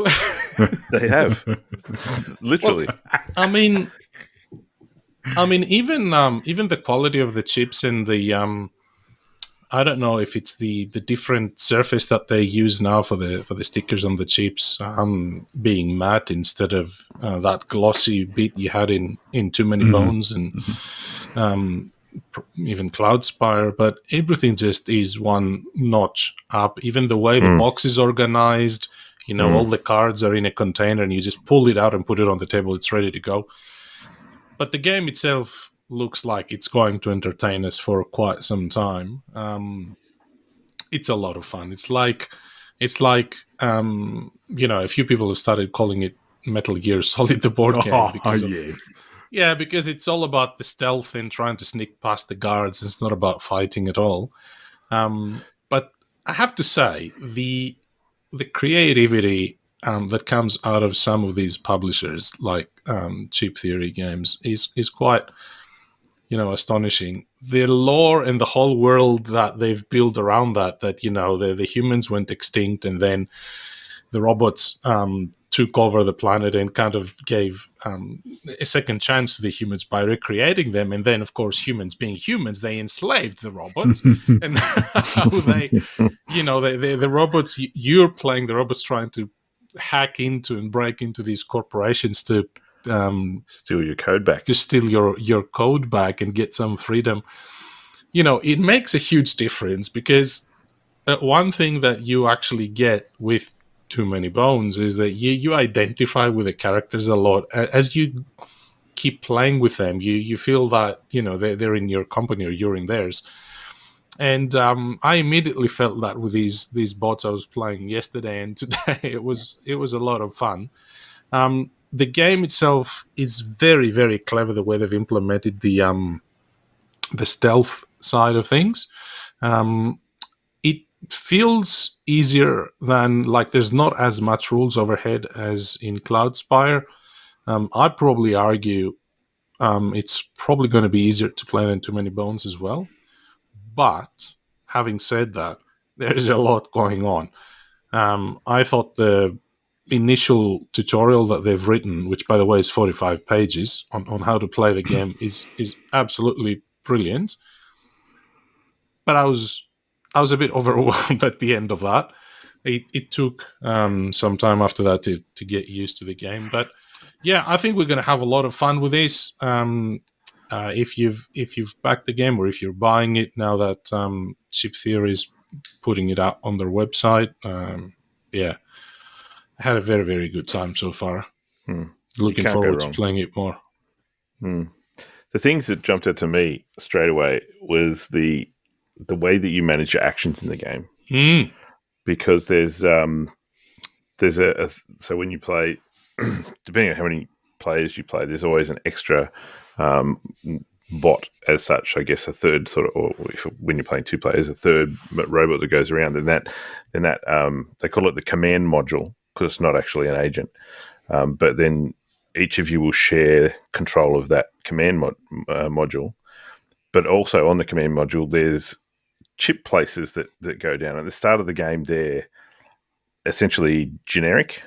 They have. Literally. Well, I mean, even the quality of the chips and the I don't know if it's the different surface that they use now for the stickers on the chips, being matte instead of that glossy bit you had in Too Many Bones and even Cloudspire, but everything just is one notch up. Even the way the box is organized, all the cards are in a container and you just pull it out and put it on the table. It's ready to go. But the game itself looks like it's going to entertain us for quite some time. It's a lot of fun. It's like a few people have started calling it Metal Gear Solid, the board game. Oh, Because of, yes. yeah, because it's all about the stealth and trying to sneak past the guards. It's not about fighting at all. But I have to say, the creativity that comes out of some of these publishers, like Cheap Theory Games, is quite, astonishing. The lore and the whole world that they've built around that the humans went extinct, and then the robots took over the planet and kind of gave a second chance to the humans by recreating them. And then, of course, humans being humans, they enslaved the robots. And how they, the robots, you're playing the robots trying to hack into and break into these corporations to steal your code back. To steal your code back and get some freedom. It makes a huge difference, because one thing that you actually get with Too Many Bones is that you identify with the characters a lot. As you keep playing with them, you feel that they're in your company or you're in theirs. And I immediately felt that with these bots I was playing yesterday and today. It was a lot of fun. The game itself is very, very clever, the way they've implemented the stealth side of things. It feels easier than, like, there's not as much rules overhead as in Cloudspire. I'd probably argue it's probably going to be easier to play than Too Many Bones as well. But having said that, there's a lot going on. I thought the initial tutorial that they've written, which by the way is 45 pages on how to play the game, is absolutely brilliant. But I was a bit overwhelmed at the end of that. It took some time after that to get used to the game. But yeah, I think we're going to have a lot of fun with this. If you've backed the game, or if you're buying it now that Cheap Theory is putting it out on their website, yeah, I had a very, very good time so far. Looking forward to playing it more. The things that jumped out to me straight away was the way that you manage your actions in the game. Because there's so when you play, depending on how many players you play, there's always an extra bot as such. I guess a third sort of, or when you're playing two players, a third robot that goes around, and that they call it the command module, because it's not actually an agent. But then each of you will share control of that command module. But also on the command module, there's chip places that go down. At the start of the game, they're essentially generic.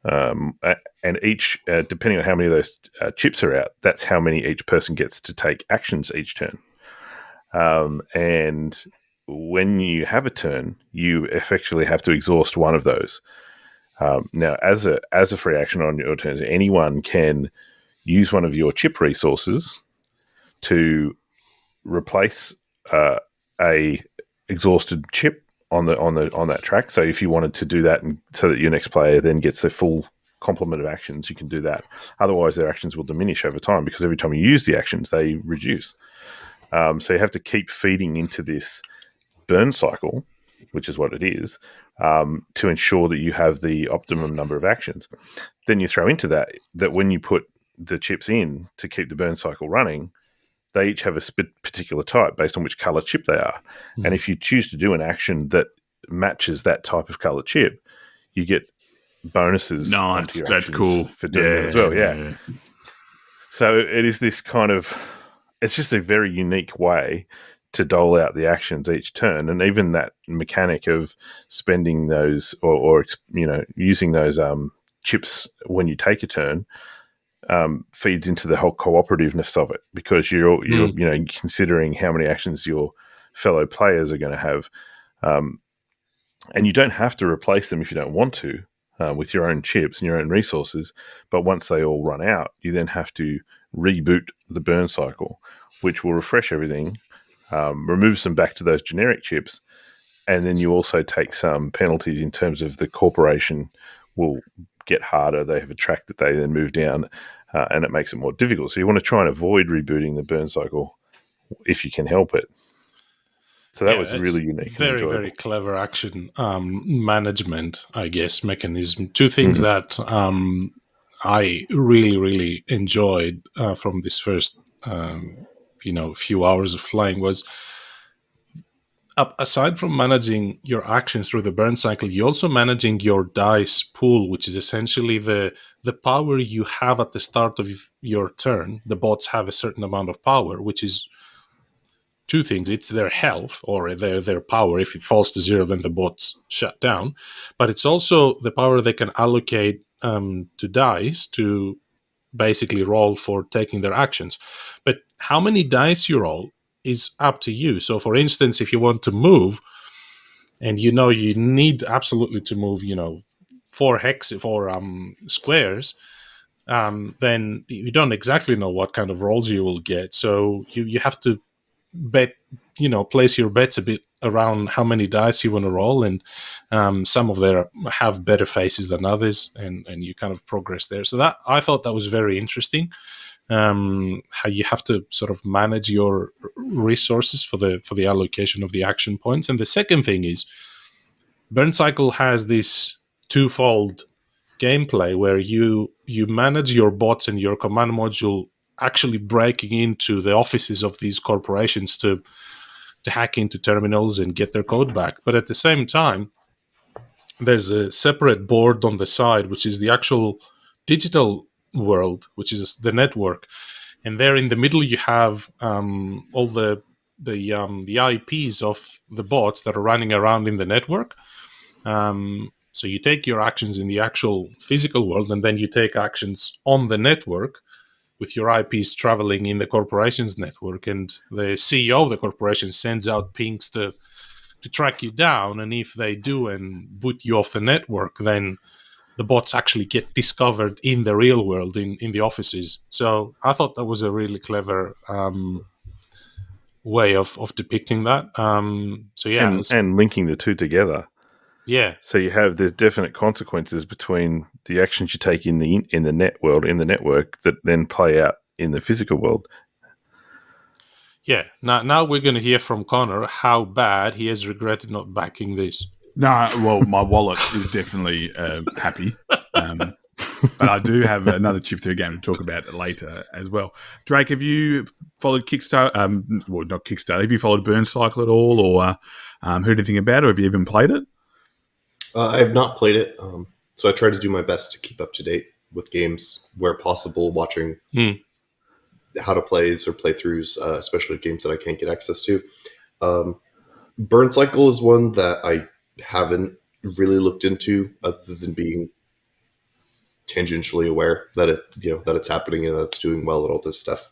And each, depending on how many of those chips are out, that's how many each person gets to take actions each turn. And when you have a turn, you effectively have to exhaust one of those. Now, as a free action on your turns, anyone can use one of your chip resources to replace a exhausted chip on that track. So if you wanted to do that, and so that your next player then gets a full complement of actions, you can do that. Otherwise, their actions will diminish over time, because every time you use the actions, they reduce. So you have to keep feeding into this burn cycle, which is what it is, to ensure that you have the optimum number of actions. Then you throw into that when you put the chips in to keep the burn cycle running, they each have a particular type based on which color chip they are. And if you choose to do an action that matches that type of color chip, you get bonuses. Nice, onto your that's actions cool. for doing that as well. Yeah. So it is this kind of, it's just a very unique way to dole out the actions each turn. And even that mechanic of spending those or using those chips when you take a turn, feeds into the whole cooperativeness of it, because you're considering how many actions your fellow players are going to have, and you don't have to replace them if you don't want to with your own chips and your own resources. But once they all run out, you then have to reboot the burn cycle, which will refresh everything, remove some back to those generic chips, and then you also take some penalties in terms of the corporation will get harder. They have a track that they then move down, and it makes it more difficult. So you want to try and avoid rebooting the burn cycle if you can help it. So that was it's really unique and very, enjoyable. very clever action management, I guess, mechanism. Two things that I really, really enjoyed from this first, few hours of playing was, aside from managing your actions through the burn cycle, you're also managing your dice pool, which is essentially the power you have at the start of your turn. The bots have a certain amount of power, which is two things. It's their health or their power. If it falls to 0, then the bots shut down. But it's also the power they can allocate to dice to basically roll for taking their actions. But how many dice you roll is up to you. So, for instance, if you want to move, and you need absolutely to move, 4 squares, then you don't exactly know what kind of rolls you will get. So you have to bet, place your bets a bit around how many dice you want to roll, and some of them have better faces than others, and you kind of progress there. So that, I thought that was very interesting. How you have to sort of manage your resources for the allocation of the action points. And the second thing is, Burncycle has this twofold gameplay where you manage your bots and your command module actually breaking into the offices of these corporations to hack into terminals and get their code back. But at the same time, there's a separate board on the side, which is the actual digital world, which is the network. And there in the middle, you have all the IPs of the bots that are running around in the network. So you take your actions in the actual physical world, and then you take actions on the network with your IPs traveling in the corporation's network. And the CEO of the corporation sends out pings to track you down. And if they do and boot you off the network, then the bots actually get discovered in the real world, in the offices. So I thought that was a really clever way of depicting that. So yeah, and linking the two together. Yeah. So there's definite consequences between the actions you take in the network that then play out in the physical world. Yeah. Now we're going to hear from Conor how bad he has regretted not backing this. No, well, my wallet is definitely happy. But I do have another chip through game to talk about later as well. Drake, have you followed Kickstarter? Well, not Kickstarter. Have you followed Burncycle at all, or heard anything about it, or have you even played it? I have not played it, so I try to do my best to keep up to date with games where possible, watching how to plays or playthroughs, especially games that I can't get access to. Burncycle is one that I haven't really looked into, other than being tangentially aware that it's happening and that it's doing well and all this stuff.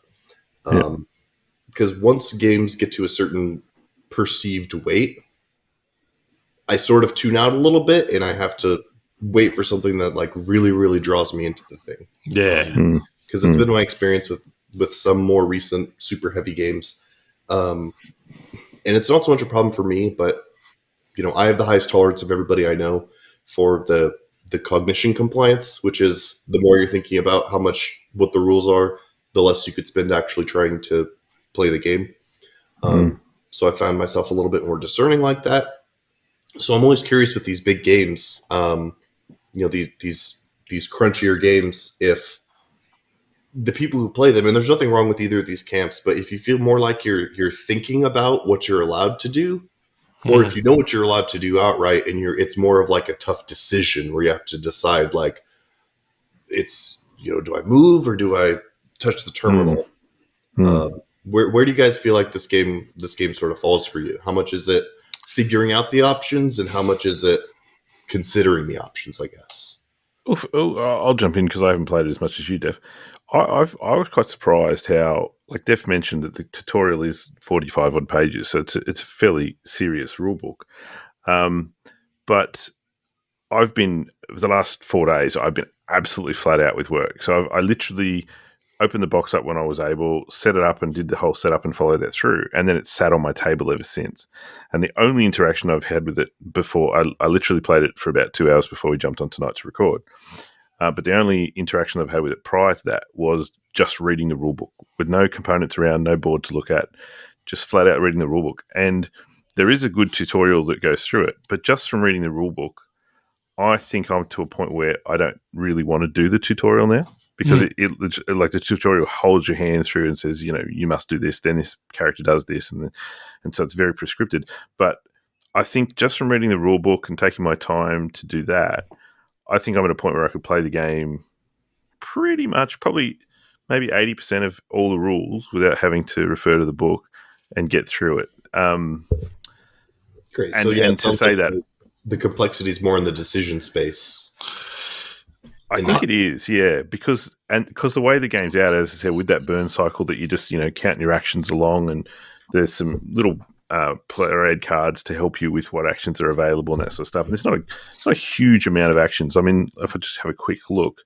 Because once games get to a certain perceived weight, I sort of tune out a little bit, and I have to wait for something that like really, really draws me into the thing. Yeah, because it's been my experience with some more recent super heavy games, and it's not so much a problem for me, but I have the highest tolerance of everybody I know for the cognition compliance, which is the more you're thinking about what the rules are, the less you could spend actually trying to play the game. So I found myself a little bit more discerning like that. So I'm always curious with these big games, these crunchier games, if the people who play them, and there's nothing wrong with either of these camps, but if you feel more like you're thinking about what you're allowed to do, or if you know what you're allowed to do outright, and it's more of like a tough decision where you have to decide, like, it's, do I move or do I touch the terminal? Where do you guys feel like this game sort of falls for you? How much is it figuring out the options, and how much is it considering the options, I guess? I'll jump in because I haven't played it as much as you, Def. I was quite surprised how, like Def mentioned, that the tutorial is 45 odd pages, so it's a fairly serious rule book. But I've been, for the last 4 days, I've been absolutely flat out with work. So I literally opened the box up when I was able, set it up and did the whole setup and followed that through. And then it's sat on my table ever since. And the only interaction I've had with it before, I literally played it for about 2 hours before we jumped on tonight to record. But the only interaction I've had with it prior to that was just reading the rulebook with no components around, no board to look at, just flat out reading the rulebook. And there is a good tutorial that goes through it, but just from reading the rule book, I think I'm to a point where I don't really want to do the tutorial now, because it like the tutorial holds your hand through and says, you must do this, then this character does this, and so it's very prescripted. But I think just from reading the rule book and taking my time to do that, I think I'm at a point where I could play the game pretty much, probably maybe 80% of all the rules without having to refer to the book and get through it. Great. And, and to say that the complexity is more in the decision space. I think it is, yeah, because the way the game's out, as I said, with that burn cycle that you just counting your actions along, and there's some little player aid cards to help you with what actions are available and that sort of stuff. And it's not a huge amount of actions. I mean, if I just have a quick look,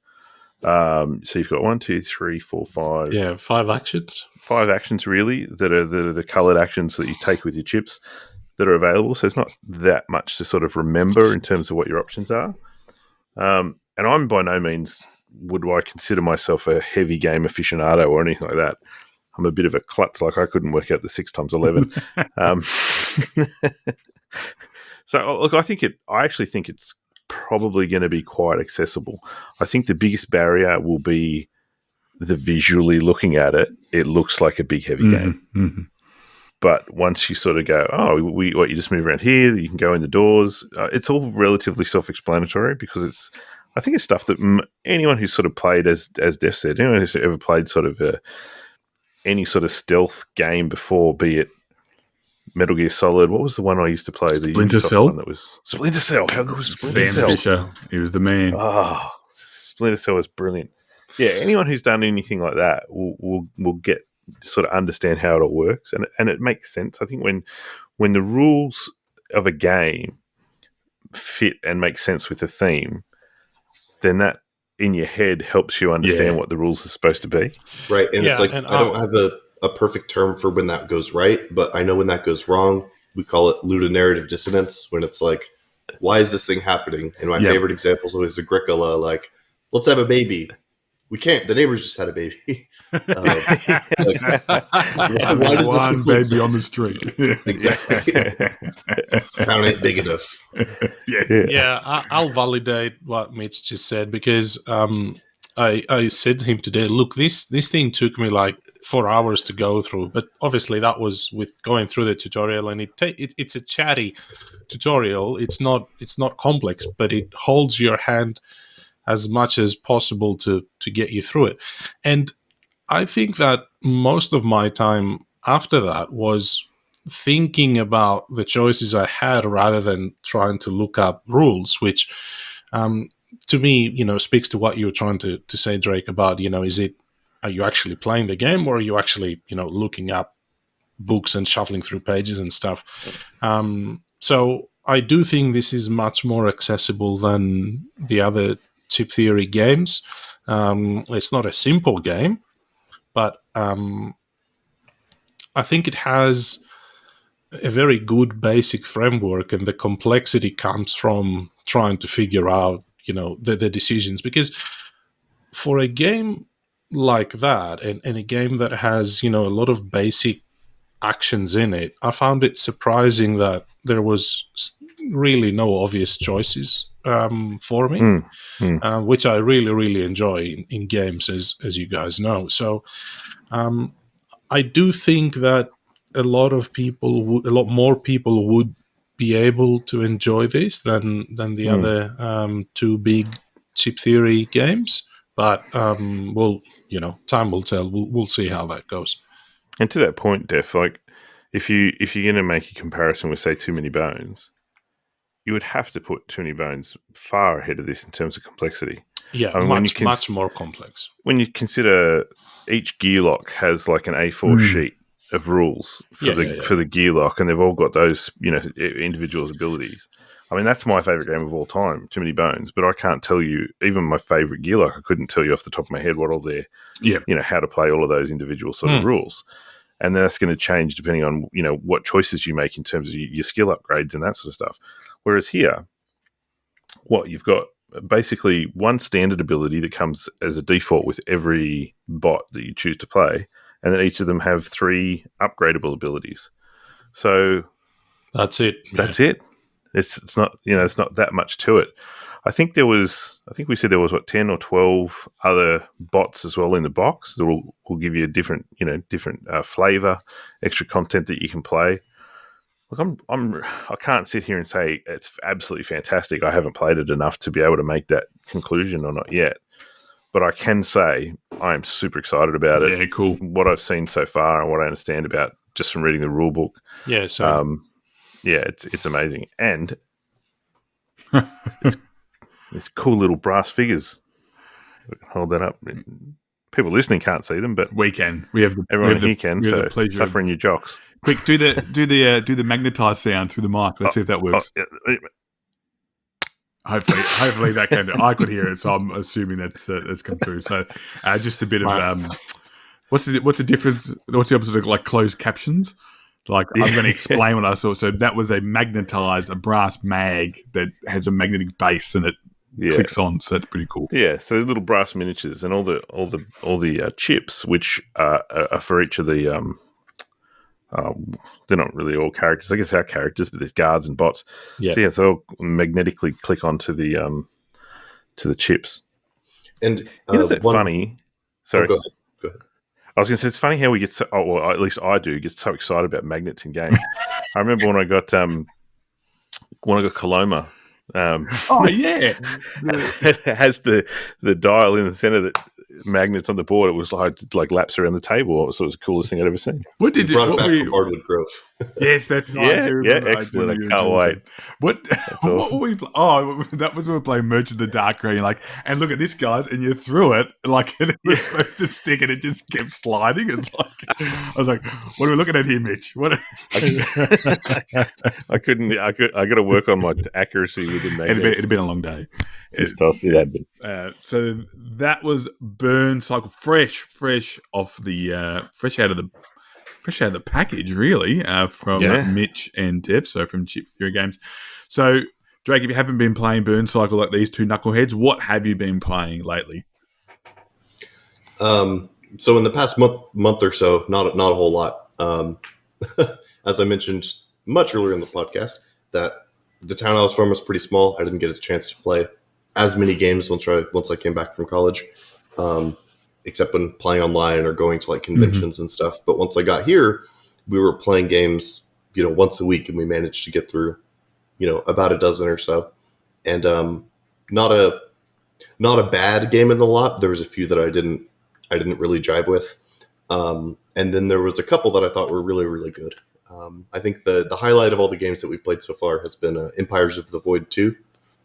so you've got 1, 2, 3, 4, 5. Yeah, 5 actions. 5 actions really that are the coloured actions that you take with your chips that are available. So it's not that much to sort of remember in terms of what your options are. And I'm by no means would I consider myself a heavy game aficionado or anything like that. I'm a bit of a klutz, like I couldn't work out the 6 times 11. So look, I actually think it's probably going to be quite accessible. I think the biggest barrier will be the visually looking at it. It looks like a big heavy game. Mm-hmm. But once you sort of go, you just move around here, you can go in the doors. It's all relatively self-explanatory, because I think it's stuff that anyone who's sort of played, as Def said, anyone who's ever played sort of any sort of stealth game before, be it Metal Gear Solid. What was the one I used to play? The Splinter Cell? One that was Splinter Cell. How good was Splinter Sam Cell? Fisher. He was the man. Oh, Splinter Cell was brilliant. Yeah, anyone who's done anything like that will get sort of understand how it all works, and it makes sense. I think when the rules of a game fit and make sense with the theme, then that in your head helps you understand what the rules are supposed to be. Right, and it's like, I don't have a perfect term for when that goes right, but I know when that goes wrong. We call it ludonarrative dissonance, when it's like, why is this thing happening? And my favorite example is always Agricola, like, let's have a baby. We can't. The neighbors just had a baby. Why does one baby on the street? Exactly. This town ain't big enough. I'll validate what Mitch just said, because I said to him today, look, this thing took me like 4 hours to go through, but obviously that was with going through the tutorial, and it's a chatty tutorial. It's not complex, but it holds your hand as much as possible to get you through it. And I think that most of my time after that was thinking about the choices I had rather than trying to look up rules, which to me, speaks to what you were trying to say, Drake, about, are you actually playing the game, or are you actually, looking up books and shuffling through pages and stuff? So I do think this is much more accessible than the other chip theory games. It's not a simple game, but I think it has a very good basic framework, and the complexity comes from trying to figure out, the decisions. Because for a game like that, and a game that has, a lot of basic actions in it, I found it surprising that there was really no obvious choices for me, which I really, really enjoy in games, as you guys know. So I do think that a lot more people would be able to enjoy this than the other 2 big chip theory games. But time will tell. We'll see how that goes. And to that point, Def, like if you're going to make a comparison with, say, Too Many Bones, you would have to put Too Many Bones far ahead of this in terms of complexity. Yeah, much more complex. When you consider each gear lock has like an A4 sheet of rules for the gear lock, and they've all got those, individual abilities. I mean, that's my favorite game of all time, Too Many Bones. But I can't tell you, even my favorite gear lock, I couldn't tell you off the top of my head what all their, how to play all of those individual sort of rules. And that's going to change depending on, what choices you make in terms of your skill upgrades and that sort of stuff. Whereas here, you've got basically one standard ability that comes as a default with every bot that you choose to play, and then each of them have 3 upgradable abilities. So That's it. That's it. It's not, it's not that much to it. I think we said there was 10 or 12 other bots as well in the box that will give you a different flavor, extra content that you can play. Look, I can't sit here and say it's absolutely fantastic. I haven't played it enough to be able to make that conclusion or not yet. But I can say I am super excited about it. Yeah, cool. What I've seen so far and what I understand about just from reading the rule book. Yeah, so Yeah, it's amazing. And these cool little brass figures. We can hold that up. People listening can't see them, but we can. We have everyone here can. We have So the pleasure suffering your jocks. Quick, do the magnetized sound through the mic. Let's see if that works. Hopefully that came. I could hear it, so I'm assuming that's come through. So just a bit of what's the difference? What's the opposite of like closed captions? Like I'm going to explain what I saw. So that was a brass mag that has a magnetic base and it clicks on. So that's pretty cool. Yeah. So the little brass miniatures and all the chips, which are for each of the they're not really all characters. I guess they are characters, but there's guards and bots. yeah. So they'll magnetically click onto the chips. And Isn't it funny? Sorry. Go ahead. I was going to say, it's funny how we get so, or at least I do, get so excited about magnets in games. I remember when I got Coloma. Oh yeah, It has the dial in the center that magnets on the board. It was like laps around the table. So it was the coolest thing I'd ever seen. What did You brought it back from Hardwood Grove. Yes, that's right. Yeah, excellent. I can't wait. What awesome. were we? Oh, that was when we were playing Merch of the Dark Green. Like, and look at this, guys, and you threw it like and it was supposed to stick, and it just kept sliding. It's like I was like, "What are we looking at here, Mitch?" What? I couldn't. I got to work on my accuracy with the magnet. It'd been a long day. So that was Burncycle, fresh off the fresh out of the package, really, from Mitch and Dev, so from Chip Theory Games. So, Drake, if you haven't been playing Burncycle like these two knuckleheads, what have you been playing lately? So in the past month or so, not a whole lot. As I mentioned much earlier in the podcast, that the town I was from was pretty small. I didn't get a chance to play as many games once I came back from college, except when playing online or going to like conventions and stuff. But once I got here, we were playing games, once a week, and we managed to get through, about a dozen or so. And not a bad game in the lot. There was a few that I didn't really jive with. And then there was a couple that I thought were really, really good. I think the highlight of all the games that we've played so far has been Empires of the Void 2.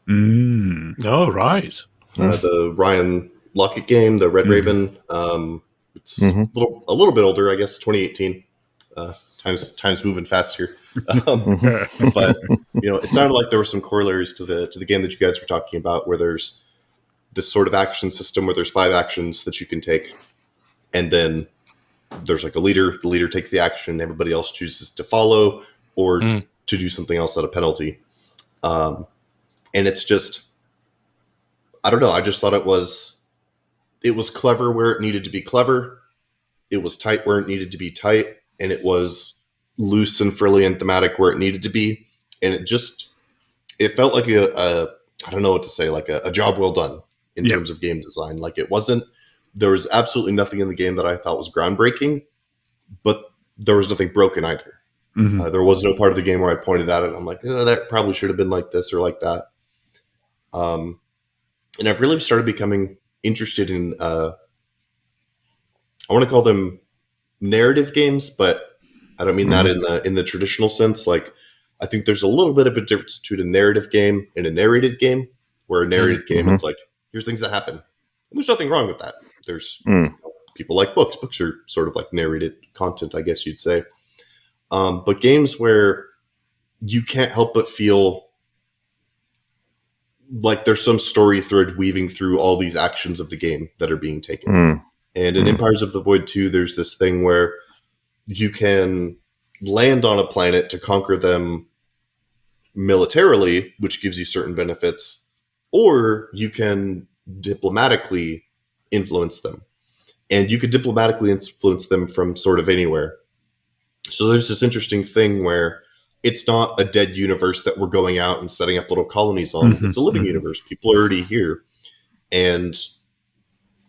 Oh, right. The Ryan Lockett game, the Red Raven. It's a little bit older, I guess, 2018. Time's moving fast here. But it sounded like there were some corollaries to the game that you guys were talking about, where there's this sort of action system where there's 5 actions that you can take, and then there's like a leader. The leader takes the action, everybody else chooses to follow or to do something else at a penalty. And it's just, I don't know. I just thought it was clever where it needed to be clever. It was tight where it needed to be tight, and it was loose and frilly and thematic where it needed to be. And it felt like I don't know what to say, like a job well done in terms of game design. Like there was absolutely nothing in the game that I thought was groundbreaking, but there was nothing broken either. There was no part of the game where I pointed at it and I'm like, that probably should have been like this or like that. And I've really started becoming interested in, I want to call them narrative games, but I don't mean that in the traditional sense. Like, I think there's a little bit of a difference between a narrative game and a narrated game, where a narrated game, it's like, here's things that happen. And there's nothing wrong with that. There's people like books. Books are sort of like narrated content, I guess you'd say. But games where you can't help but feel like there's some story thread weaving through all these actions of the game that are being taken. And in Empires of the Void 2, there's this thing where you can land on a planet to conquer them militarily, which gives you certain benefits, or you can diplomatically influence them. And you could diplomatically influence them from sort of anywhere. So there's this interesting thing where it's not a dead universe that we're going out and setting up little colonies on. Mhm, It's a living mhm. universe. People are already here. And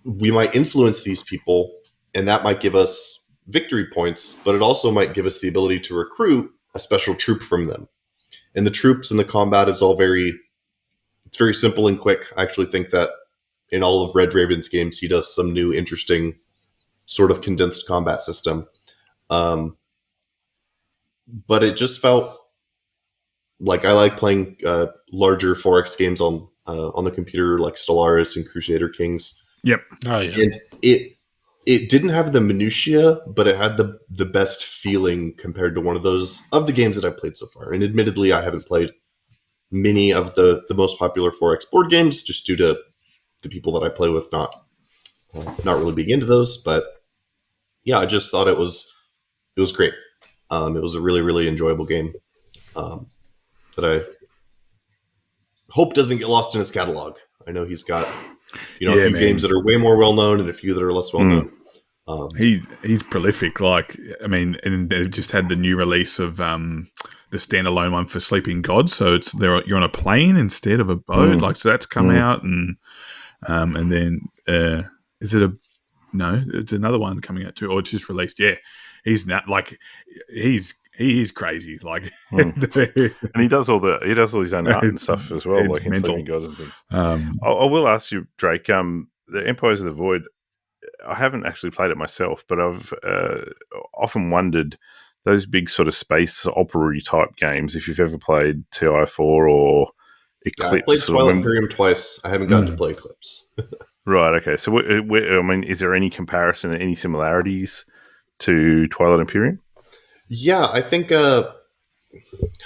we might influence these people, and that might give us victory points, but it also might give us the ability to recruit a special troop from them. And the troops and the combat is all it's very simple and quick. I actually think that in all of Red Raven's games, he does some new, interesting sort of condensed combat system. But it just felt like I like playing larger 4X games on the computer, like Stellaris and Crusader Kings. Yep. Oh yeah. And it didn't have the minutiae, but it had the best feeling compared to one of those of the games that I've played so far. And admittedly, I haven't played many of the most popular 4X board games just due to the people that I play with not really being into those. But yeah, I just thought it was great. It was a really, really enjoyable game that I hope doesn't get lost in his catalog. I know he's got a few games that are way more well known and a few that are less well known. He's prolific. Like, I mean, and they've just had the new release of the standalone one for Sleeping Gods. So you're on a plane instead of a boat. Like, so that's come out, and then is it it's another one coming out too, or it's just released. Yeah, he's not like he is crazy. Like, and he does all his own art and stuff as well, like in mental. Sleeping Gods and things. I will ask you, Drake. The Empires of the Void. I haven't actually played it myself, but I've often wondered those big sort of space opera type games. If you've ever played TI4 or Eclipse, I played Twilight Imperium twice. I haven't gotten to play Eclipse. Right. Okay. So, I mean, is there any comparison, any similarities to Twilight Imperium? Yeah, I think how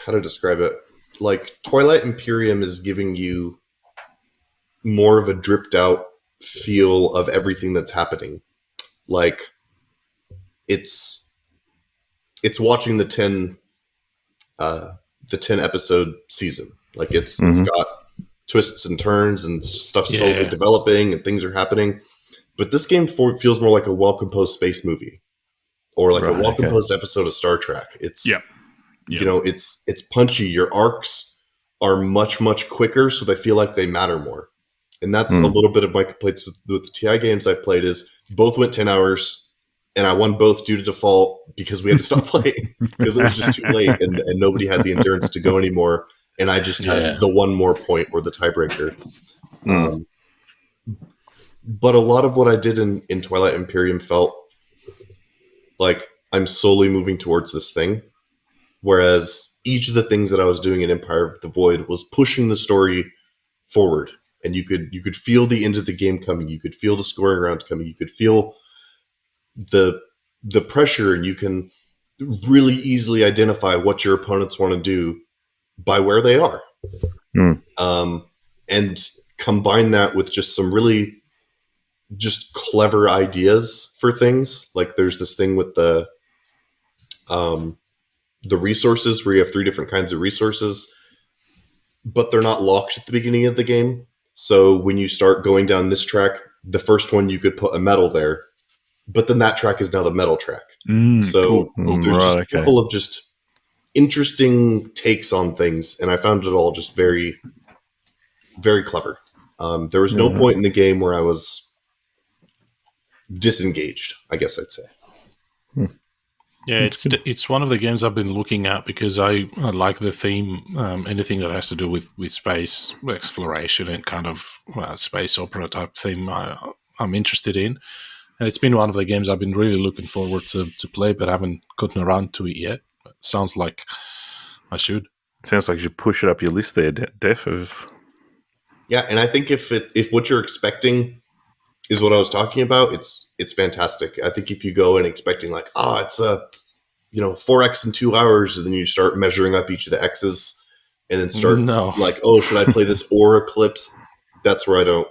to describe it. Like, Twilight Imperium is giving you more of a dripped out feel of everything that's happening. Like, it's watching the 10 episode season. Like, it's got twists and turns and stuff slowly developing and things are happening. But this game feels more like a well-composed space movie or like a well-composed episode of Star Trek. It's it's punchy. Your arcs are much, much quicker, so they feel like they matter more. And that's a little bit of my complaints with the TI games I played is both went 10 hours and I won both due to default because we had to stop playing because it was just too late and nobody had the endurance to go anymore. And I just had the one more point or the tiebreaker. But a lot of what I did in Twilight Imperium felt like I'm slowly moving towards this thing. Whereas each of the things that I was doing in Empire of the Void was pushing the story forward. And you could feel the end of the game coming. You could feel the scoring round coming. You could feel the pressure, and you can really easily identify what your opponents want to do by where they are. And combine that with just some really just clever ideas for things. Like there's this thing with the resources where you have 3 different kinds of resources, but they're not locked at the beginning of the game. So when you start going down this track, the first one you could put a metal there, but then that track is now the metal track. So there's just a couple of just interesting takes on things, and I found it all just very, very clever. There was no point in the game where I was disengaged, I guess I'd say. Yeah, it's one of the games I've been looking at because I like the theme, anything that has to do with space exploration and kind of space opera type theme I'm interested in. And it's been one of the games I've been really looking forward to play, but haven't gotten around to it yet. Sounds like I should. Sounds like you should push it up your list there, Def. Yeah, and I think if what you're expecting is what I was talking about, it's fantastic. I think if you go in expecting like, it's a 4x in 2 hours, and then you start measuring up each of the X's, and then start like, should I play this or Eclipse? That's where I don't.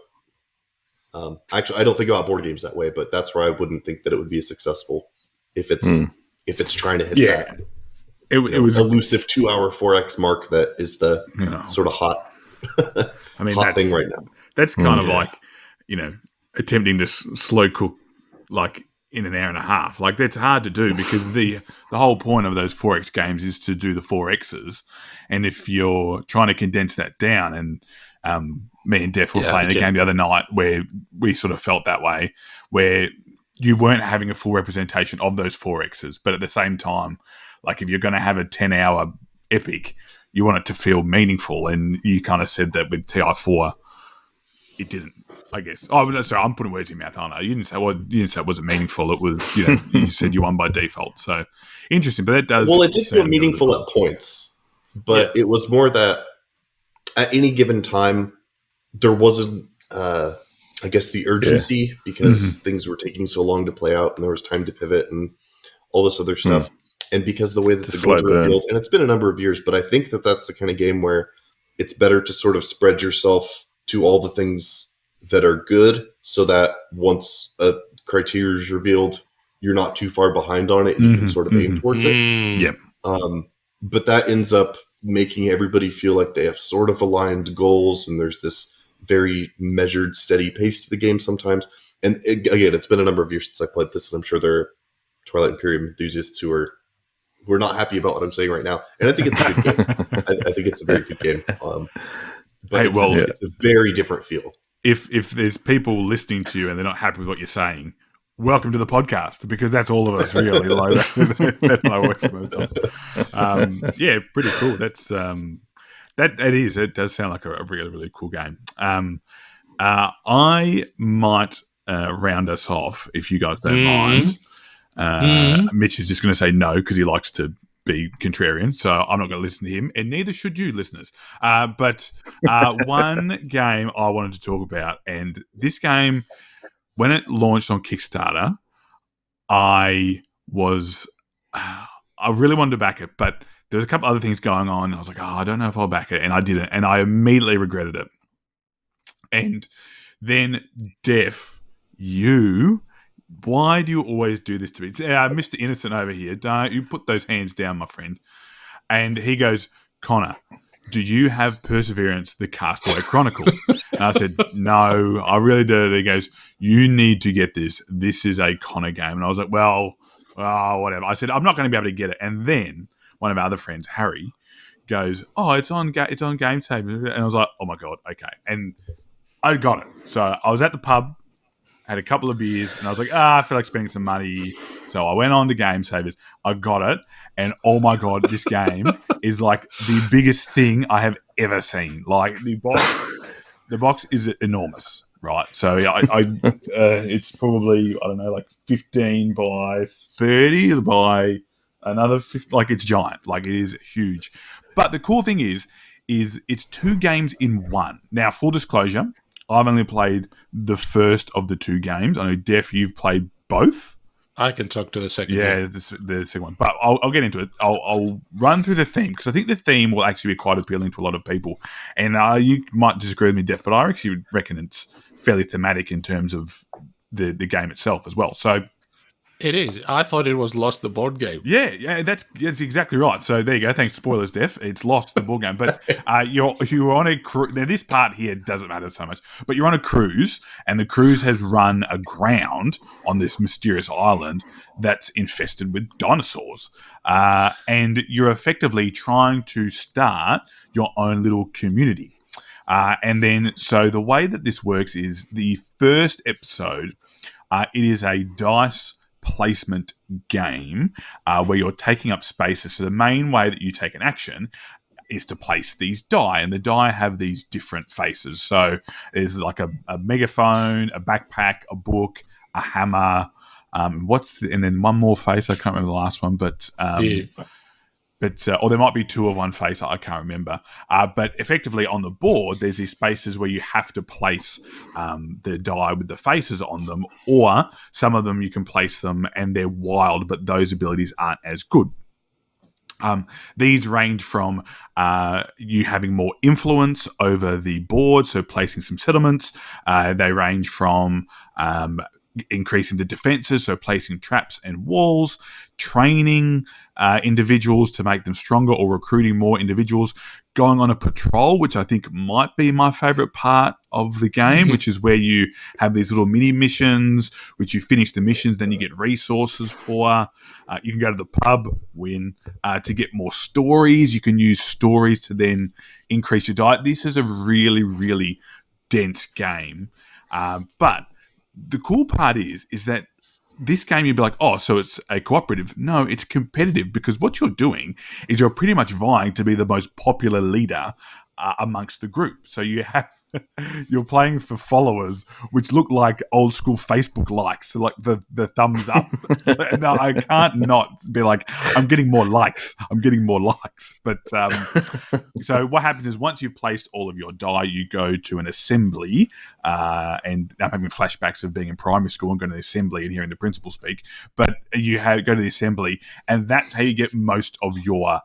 Actually, I don't think about board games that way, but that's where I wouldn't think that it would be successful if it's trying to hit that. It was elusive 2 hour 4x mark that is the sort of hot. I mean, hot thing right now. That's kind of like attempting to slow cook like in an hour and a half. Like, that's hard to do because the whole point of those 4X games is to do the 4Xs. And if you're trying to condense that down, and me and Def were playing a game the other night where we sort of felt that way, where you weren't having a full representation of those 4Xs. But at the same time, like, if you're going to have a 10-hour epic, you want it to feel meaningful. And you kind of said that with TI4, it didn't, I guess. Oh, no, sorry, I'm putting words in your mouth, aren't I? You didn't say it wasn't meaningful. It was, you said you won by default. So interesting, but that does. Well, it did feel meaningful at points, but it was more that at any given time there wasn't, I guess, the urgency because things were taking so long to play out, and there was time to pivot and all this other stuff. And because the way that the goals were revealed, and it's been a number of years, but I think that that's the kind of game where it's better to sort of spread yourself to all the things that are good, so that once a criteria is revealed, you're not too far behind on it, and you can sort of aim towards it. Yep. But that ends up making everybody feel like they have sort of aligned goals, and there's this very measured, steady pace to the game sometimes. And again, it's been a number of years since I played this, and I'm sure there are Twilight Imperium enthusiasts who are not happy about what I'm saying right now. And I think it's a good game. I think it's a very good game. But it's a very different feel. If there's people listening to you and they're not happy with what you're saying, welcome to the podcast, because that's all of us, really. Like, that's my voice most of the time. Pretty cool. That's it does sound like a really, really cool game. I might round us off, if you guys don't mind. Mitch is just going to say no because he likes to be contrarian, so I'm not going to listen to him, and neither should you, listeners. But one game I wanted to talk about, and this game, when it launched on Kickstarter, I really wanted to back it, but there was a couple other things going on. I was like, I don't know if I'll back it, and I didn't, and I immediately regretted it. And then, Def, why do you always do this to me? It's, Mr. Innocent over here. Don't you put those hands down, my friend. And he goes, Conor, do you have Perseverance, the Castaway Chronicles? And I said, no, I really do. He goes, you need to get this. This is a Conor game. And I was like, well, whatever. I said, I'm not going to be able to get it. And then one of our other friends, Harry, goes, it's on Game Saver. And I was like, oh my God, okay. And I got it. So I was at the pub, had a couple of beers, and I was like, I feel like spending some money. So I went on to Game Savers. I got it, and oh my God, this game is like the biggest thing I have ever seen. Like, the box is enormous, right? So it's probably, I don't know, like 15 by 30 by another 50. Like, it's giant. Like, it is huge. But the cool thing is it's two games in one. Now, full disclosure, I've only played the first of the two games. I know, Def, you've played both. I can talk to the second game. Yeah, the second one. But I'll get into it. I'll run through the theme, because I think the theme will actually be quite appealing to a lot of people. And you might disagree with me, Def, but I actually reckon it's fairly thematic in terms of the game itself as well. So it is. I thought it was Lost the board game. Yeah, that's exactly right. So there you go. Thanks, spoilers, Def. It's Lost the board game, but you're on a cruise. Now, this part here doesn't matter so much, but you're on a cruise, and the cruise has run aground on this mysterious island that's infested with dinosaurs, and you're effectively trying to start your own little community. And then, so the way that this works is the first episode. It is a dice placement game where you're taking up spaces. So the main way that you take an action is to place these die, and the die have these different faces. So there's like a megaphone, a backpack, a book, a hammer, and then one more face. I can't remember the last one, but or there might be two of one face. I can't remember. But effectively on the board, there's these spaces where you have to place the die with the faces on them, or some of them you can place them and they're wild, but those abilities aren't as good. These range from you having more influence over the board, so placing some settlements. They range from increasing the defenses, so placing traps and walls, training individuals to make them stronger or recruiting more individuals, going on a patrol, which I think might be my favorite part of the game, which is where you have these little mini missions, which you finish the missions, then you get resources for. You can go to the pub, win, to get more stories. You can use stories to then increase your diet. This is a really, really dense game. But the cool part is that this game, you'd be like, oh, so it's a cooperative. No, it's competitive, because what you're doing is you're pretty much vying to be the most popular leader amongst the group. So you're playing for followers, which look like old school Facebook likes, so like the thumbs up. No, I can't not be like, I'm getting more likes. But so what happens is, once you've placed all of your die, you go to an assembly. And I'm having flashbacks of being in primary school and going to the assembly and hearing the principal speak. But you go to the assembly, and that's how you get most of your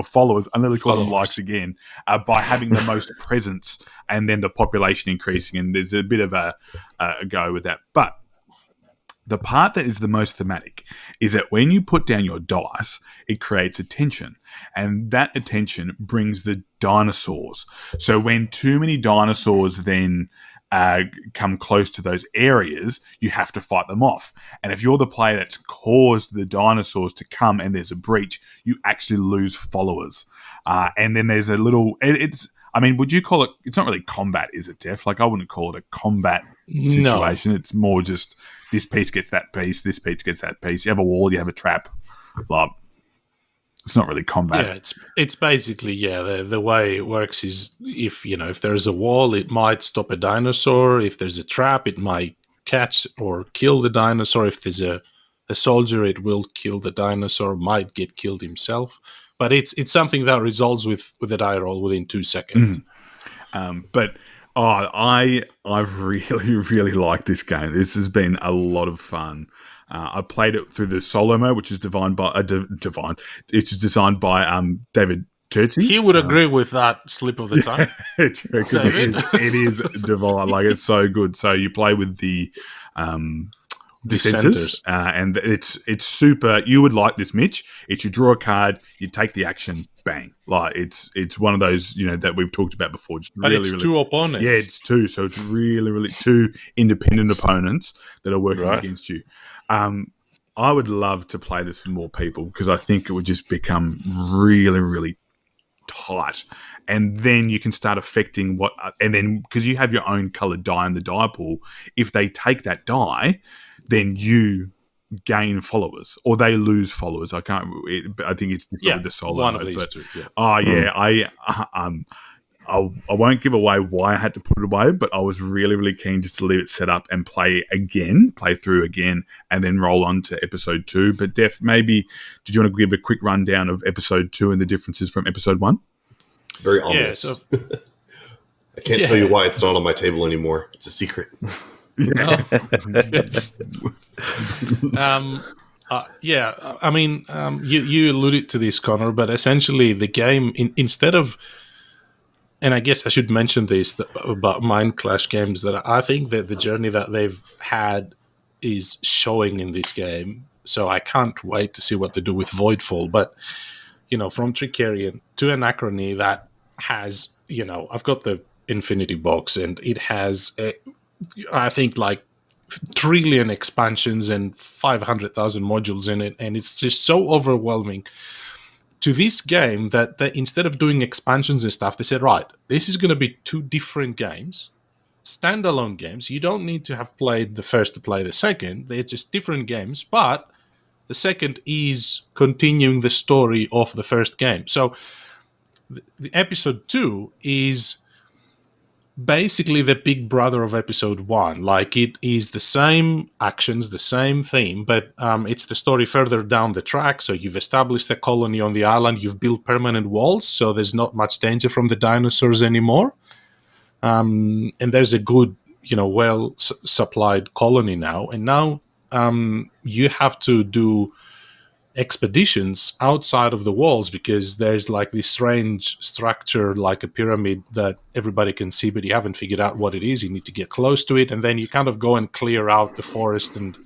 followers, I nearly call them likes again, by having the most presence, and then the population increasing. And there's a bit of a go with that. But the part that is the most thematic is that when you put down your dice, it creates attention, and that attention brings the dinosaurs. So when too many dinosaurs then come close to those areas, you have to fight them off. And if you're the player that's caused the dinosaurs to come and there's a breach, you actually lose followers. And then there's a little... would you call it... It's not really combat, is it, Def? Like, I wouldn't call it a combat situation. No. It's more just this piece gets that piece, this piece gets that piece. You have a wall, you have a trap. Like, it's not really combat. Yeah, it's basically, the way it works is, if there's a wall, it might stop a dinosaur. If there's a trap, it might catch or kill the dinosaur. If there's a soldier, it will kill the dinosaur, might get killed himself. But it's something that resolves with a die roll within 2 seconds. But I've really, really liked this game. This has been a lot of fun. I played it through the solo mode, which is designed by David Turtsey. He would agree with that slip of the tongue. Because it is divine. Like, it's so good. So you play with the dissenters, and it's super. You would like this, Mitch. It's you draw a card, you take the action, bang. Like, it's one of those that we've talked about before. Just but really, it's two opponents. Yeah, it's two. So it's really, really two independent opponents that are working against you. I would love to play this with more people, because I think it would just become really, really tight. And then you can start affecting and then, because you have your own coloured die in the die pool, if they take that die, then you gain followers or they lose followers. I think it's different with the solo one mode, of these but, two. Yeah. I won't give away why I had to put it away, but I was really, really keen just to leave it set up and play through again, and then roll on to episode 2. But Def, maybe, did you want to give a quick rundown of episode 2 and the differences from episode 1? Very ominous. Yeah, so, I can't tell you why it's not on my table anymore. It's a secret. You alluded to this, Conor, but essentially the game, instead of, and I guess I should mention this about Mind Clash games, that I think that the journey that they've had is showing in this game. So I can't wait to see what they do with Voidfall. But, from Tricarian to Anachrony, that has, I've got the Infinity Box, and it has, I think, like 1 trillion expansions and 500,000 modules in it. And it's just so overwhelming to this game that they, instead of doing expansions and stuff, they said, right, this is going to be 2 different games, standalone games. You don't need to have played the first to play the second. They're just different games, but the second is continuing the story of the first game. So the episode 2 is basically the big brother of episode 1. Like, it is the same actions, the same theme, but it's the story further down the track. So you've established a colony on the island, you've built permanent walls, so there's not much danger from the dinosaurs anymore. And there's a good, well supplied colony now. And now you have to do expeditions outside of the walls, because there's like this strange structure like a pyramid that everybody can see, but you haven't figured out what it is. You need to get close to it, and then you kind of go and clear out the forest and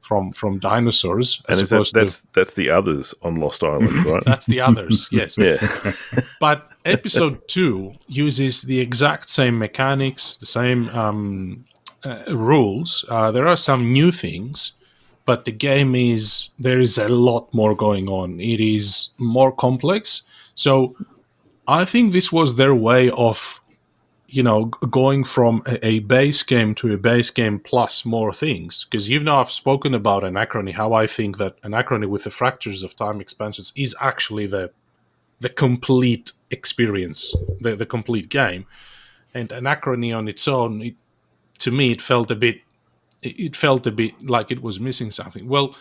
from dinosaurs, And as is that opposed to that's the others on Lost Island, right? that's the others. Yes. Yeah. But episode 2 uses the exact same mechanics, the same rules. There are some new things, but the game there is a lot more going on. It is more complex. So I think this was their way of, going from a base game to a base game plus more things. Because I've spoken about Anachrony, how I think that Anachrony with the Fractures of Time expansions is actually the complete experience, the complete game. And Anachrony on its own, to me, it felt a bit like it was missing something. Well,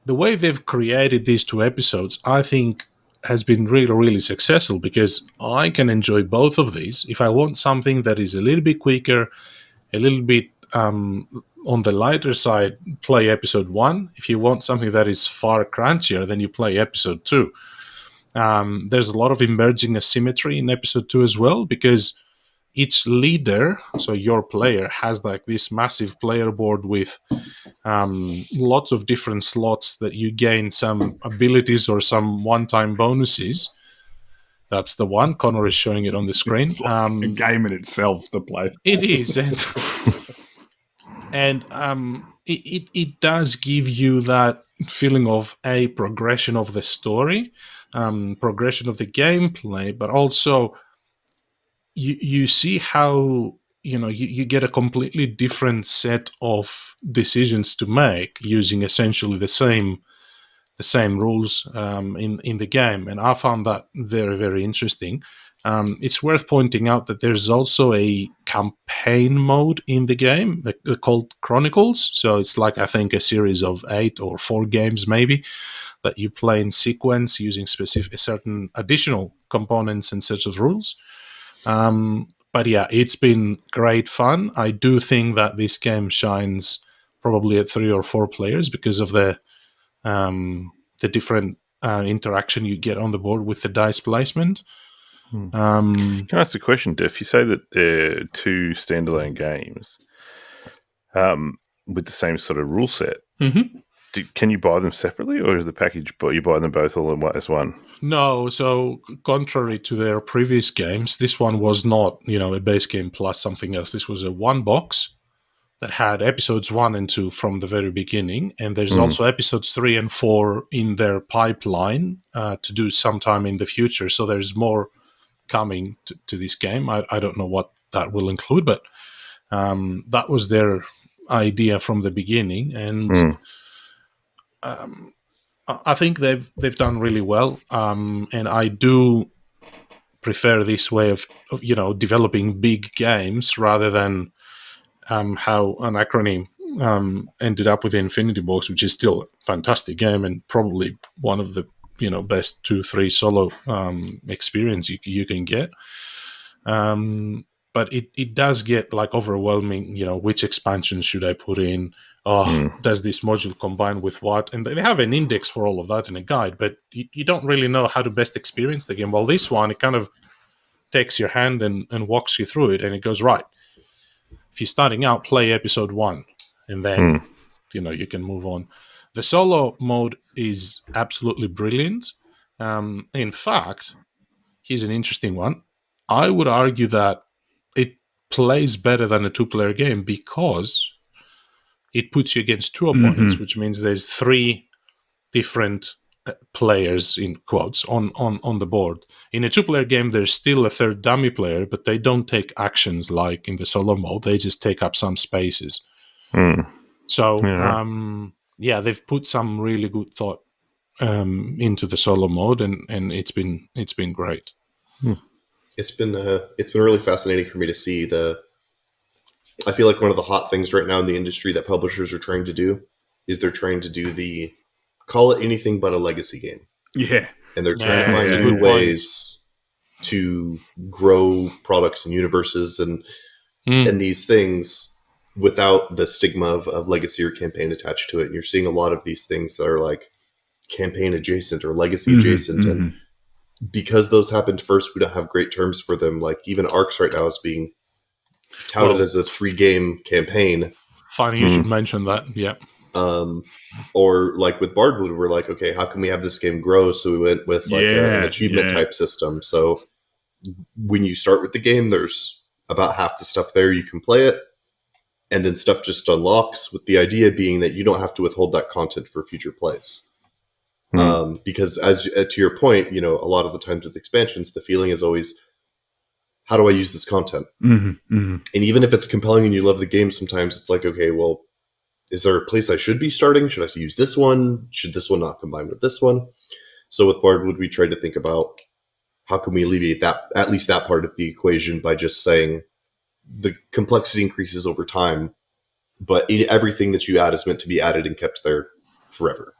the way they've created these 2 episodes, I think, has been really, really successful, because I can enjoy both of these. If I want something that is a little bit quicker, a little bit on the lighter side, play episode 1. If you want something that is far crunchier, then you play episode 2. There's a lot of emerging asymmetry in episode 2 as well, because each leader, so your player, has like this massive player board with lots of different slots that you gain some abilities or some one-time bonuses. That's the one. Conor is showing it on the screen. It's like a game in itself to play. It is. And it does give you that feeling of a progression of the story, progression of the gameplay, but also you see how you get a completely different set of decisions to make using essentially the same rules in the game, and I found that very, very interesting. It's worth pointing out that there's also a campaign mode in the game called Chronicles. So it's like, I think, a series of 8 or 4 games maybe that you play in sequence using certain additional components and sets of rules. But yeah, it's been great fun. I do think that this game shines probably at 3 or 4 players because of the different interaction you get on the board with the dice placement. Can I ask a question, Diff? You say that they're 2 standalone games with the same sort of rule set. Mm-hmm. Can you buy them separately, or is the package, but you buy them both all as one? No, so contrary to their previous games, this one was not, a base game plus something else. This was a one box that had episodes 1 and 2 from the very beginning, and there's also episodes 3 and 4 in their pipeline to do sometime in the future. So there's more coming to this game. I don't know what that will include, but that was their idea from the beginning, and I think they've done really well, and I do prefer this way of developing big games rather than how Anachrony ended up with the Infinity Box, which is still a fantastic game and probably one of the best 2-3 solo experience you can get. But it does get like overwhelming. Which expansion should I put in? Does this module combine with what? And they have an index for all of that in a guide, but you don't really know how to best experience the game. Well, this one, it kind of takes your hand and walks you through it, and it goes, right, if you're starting out, play episode 1, and then you can move on. The solo mode is absolutely brilliant. In fact, here's an interesting one. I would argue that it plays better than a 2-player game because it puts you against 2 opponents, which means there's 3 different players, in quotes, on the board. In a 2-player game, there's still a 3rd dummy player, but they don't take actions like in the solo mode. They just take up some spaces. So, they've put some really good thought into the solo mode, and it's been great. It's been really fascinating for me to see I feel like one of the hot things right now in the industry that publishers are trying to do is they're trying to do call it anything but a legacy game. Yeah. And they're trying to find new ways to grow products and universes and these things without the stigma of legacy or campaign attached to it. And you're seeing a lot of these things that are like campaign adjacent or legacy adjacent. And because those happened first, we don't have great terms for them. Like even Arcs right now is being touted as a free game campaign. Funny you should mention that. Yeah. Or like with Bardwood, we're like, okay, how can we have this game grow? So we went with like an achievement type system. So when you start with the game, there's about half the stuff there, you can play it, and then stuff just unlocks, with the idea being that you don't have to withhold that content for future plays. Because as to your point, you know, a lot of the times with expansions, the feeling is always, how do I use this content? And even if it's compelling and you love the game, sometimes it's like, okay, well, is there a place I should be starting? Should I use this one? Should this one not combine with this one? So with Bardwood, we tried to think about how can we alleviate that, at least that part of the equation, by just saying the complexity increases over time, but everything that you add is meant to be added and kept there forever.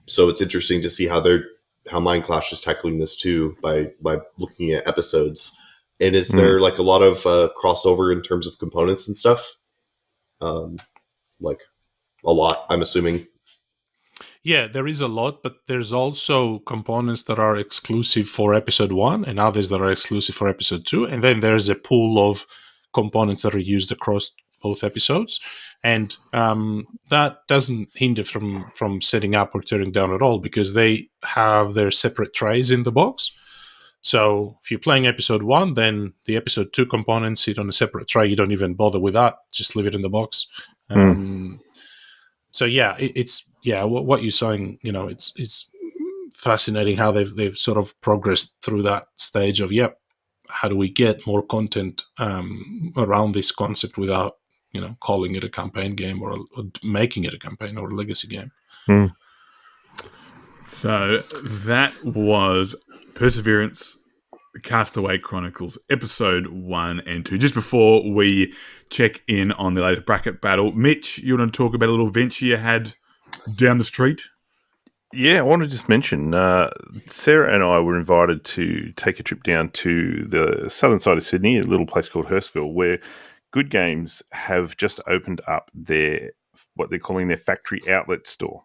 So it's interesting to see how Mind Clash is tackling this too by looking at episodes. And is there like a lot of crossover in terms of components and stuff? Like a lot, I'm assuming. Yeah, there is a lot, but there's also components that are exclusive for episode 1 and others that are exclusive for episode 2. And then there's a pool of components that are used across both episodes. And that doesn't hinder from setting up or tearing down at all, because they have their separate trays in the box. So if you're playing episode 1, then the episode 2 components sit on a separate tray. You don't even bother with that. Just leave it in the box. So yeah, it's what you're saying. You know, it's fascinating how they've sort of progressed through that stage of how do we get more content around this concept without, you know, calling it a campaign game or making it a campaign or a legacy game. So that was Perseverance, the Castaway Chronicles, episode 1 and 2. Just before we check in on the latest bracket battle, Mitch, you want to talk about a little venture you had down the street? Yeah, I want to just mention, Sarah and I were invited to take a trip down to the southern side of Sydney, a little place called Hurstville, where Good Games have just opened up what they're calling their factory outlet store.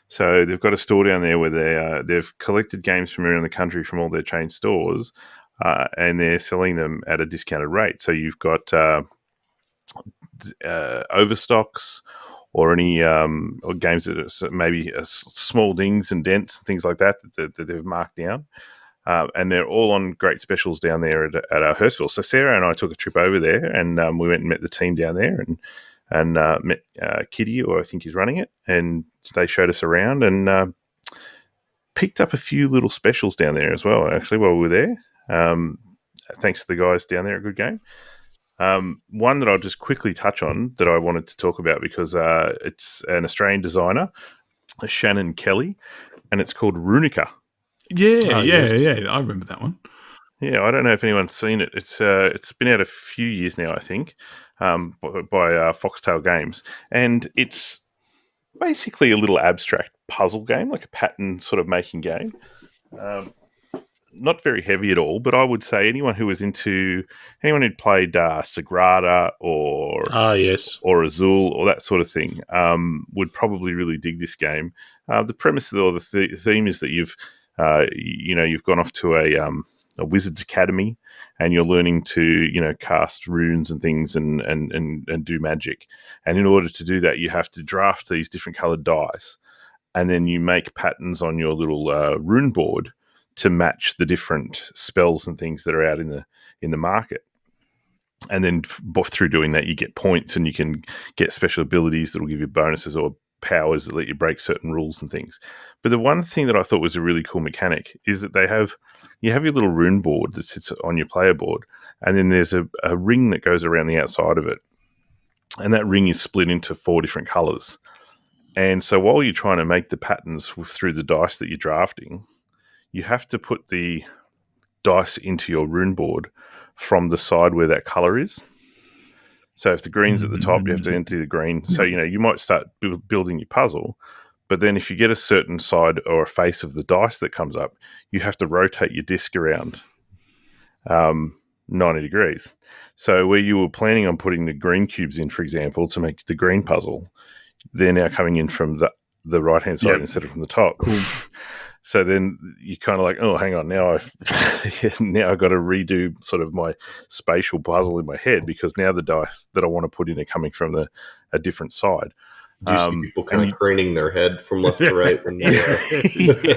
So they've got a store down there where they've collected games from around the country from all their chain stores, and they're selling them at a discounted rate. So you've got overstocks or any or games that are maybe small dings and dents and things like that they've marked down. And they're all on great specials down there at our Hurstville. So Sarah and I took a trip over there, and we went and met the team down there, and met Kitty, or I think he's running it, and they showed us around and picked up a few little specials down there as well, actually, while we were there. Thanks to the guys down there at Good Game. One that I'll just quickly touch on that I wanted to talk about because it's an Australian designer, Shannon Kelly, and it's called Runica. Yeah, I remember that one. Yeah, I don't know if anyone's seen it. It's been out a few years now, I think, by Foxtail Games, and it's basically a little abstract puzzle game, like a pattern sort of making game. Not very heavy at all, but I would say anyone who'd played Sagrada or Azul or that sort of thing would probably really dig this game. The premise or the theme is that you've gone off to a wizard's academy, and you're learning to, cast runes and things and do magic. And in order to do that, you have to draft these different colored dice, and then you make patterns on your little rune board to match the different spells and things that are out in the market. And then through doing that, you get points, and you can get special abilities that will give you bonuses or powers that let you break certain rules and things. But the one thing that I thought was a really cool mechanic is that you have your little rune board that sits on your player board, and then there's a ring that goes around the outside of it. And that ring is split into 4 different colors. And so while you're trying to make the patterns through the dice that you're drafting, you have to put the dice into your rune board from the side where that color is. So if the green's at the top, you have to enter the green. So, you might start building your puzzle, but then if you get a certain side or a face of the dice that comes up, you have to rotate your disc around 90 degrees. So where you were planning on putting the green cubes in, for example, to make the green puzzle, they're now coming in from the right hand side Yep. instead of from the top. So then you kind of like, oh, hang on, now I've got to redo sort of my spatial puzzle in my head, because now the dice that I want to put in are coming from a different side. Do you see people kind of craning their head from left to right? When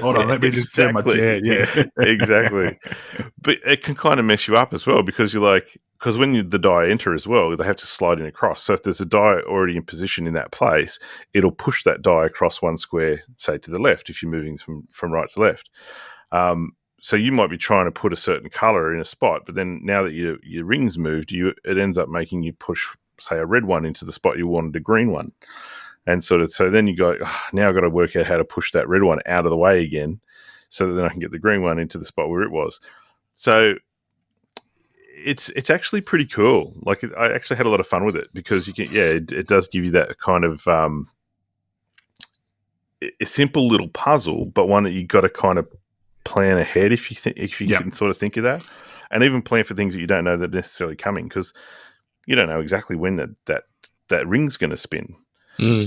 Hold on, let me just turn my chair. Yeah, exactly. But it can kind of mess you up as well, because you're like, because when the die enter as well, they have to slide in across. So if there's a die already in position in that place, it'll push that die across one square, say to the left, if you're moving from right to left. So you might be trying to put a certain color in a spot, but then now that your ring's moved, it ends up making you push, say, a red one into the spot you wanted a green one. And so then you go, now I've got to work out how to push that red one out of the way again, so that then I can get the green one into the spot where it was. So it's actually pretty cool. Like, I actually had a lot of fun with it, because you can, it does give you that kind of a simple little puzzle, but one that you got to kind of plan ahead if you can sort of think of that, and even plan for things that you don't know that are necessarily coming, because you don't know exactly when that ring's going to spin.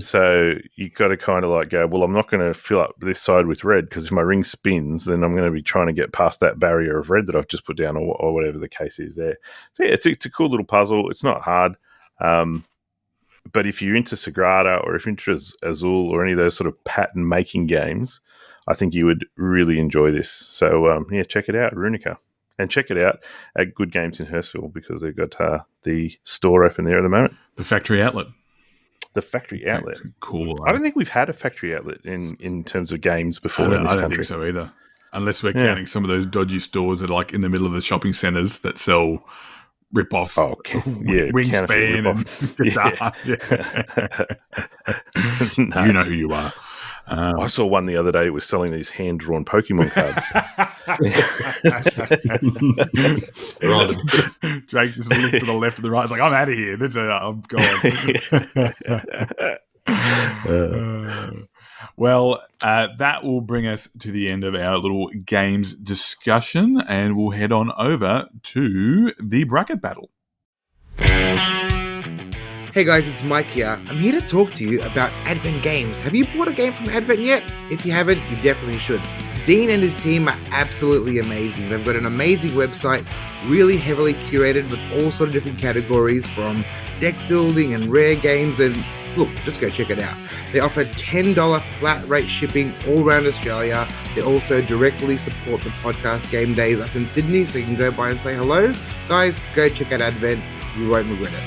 So you got to kind of like go, well, I'm not going to fill up this side with red, because if my ring spins, then I'm going to be trying to get past that barrier of red that I've just put down, or whatever the case is there. So yeah, it's a cool little puzzle. It's not hard. But if you're into Sagrada, or if you're into Azul, or any of those sort of pattern making games, I think you would really enjoy this. So check it out, Runica. And check it out at Good Games in Hurstville, because they've got the store open there at the moment. the factory outlet. The factory outlet. Cool. I don't think we've had a factory outlet in terms of games before in this I don't country. think so either. Unless we're counting some of those dodgy stores that are like in the middle of the shopping centres that sell rip-off Wingspan and guitar. No. You know who you are. I saw one the other day. It was selling these hand-drawn Pokemon cards. Drake just looked to the left and the right. It's like, I'm out of here. I'm gone. Well, that will bring us to the end of our little games discussion, and we'll head on over to the bracket battle. Hey guys, it's Mike here. I'm here to talk to you about Advent Games. Have you bought a game from Advent yet? If you haven't, you definitely should. Dean and his team are absolutely amazing. They've got an amazing website, really heavily curated with all sort of different categories, from deck building and rare games, and look, just go check it out. They offer $10 flat rate shipping all around Australia. They also directly support the podcast game days up in Sydney, so you can go by and say hello. Guys, go check out Advent. You won't regret it.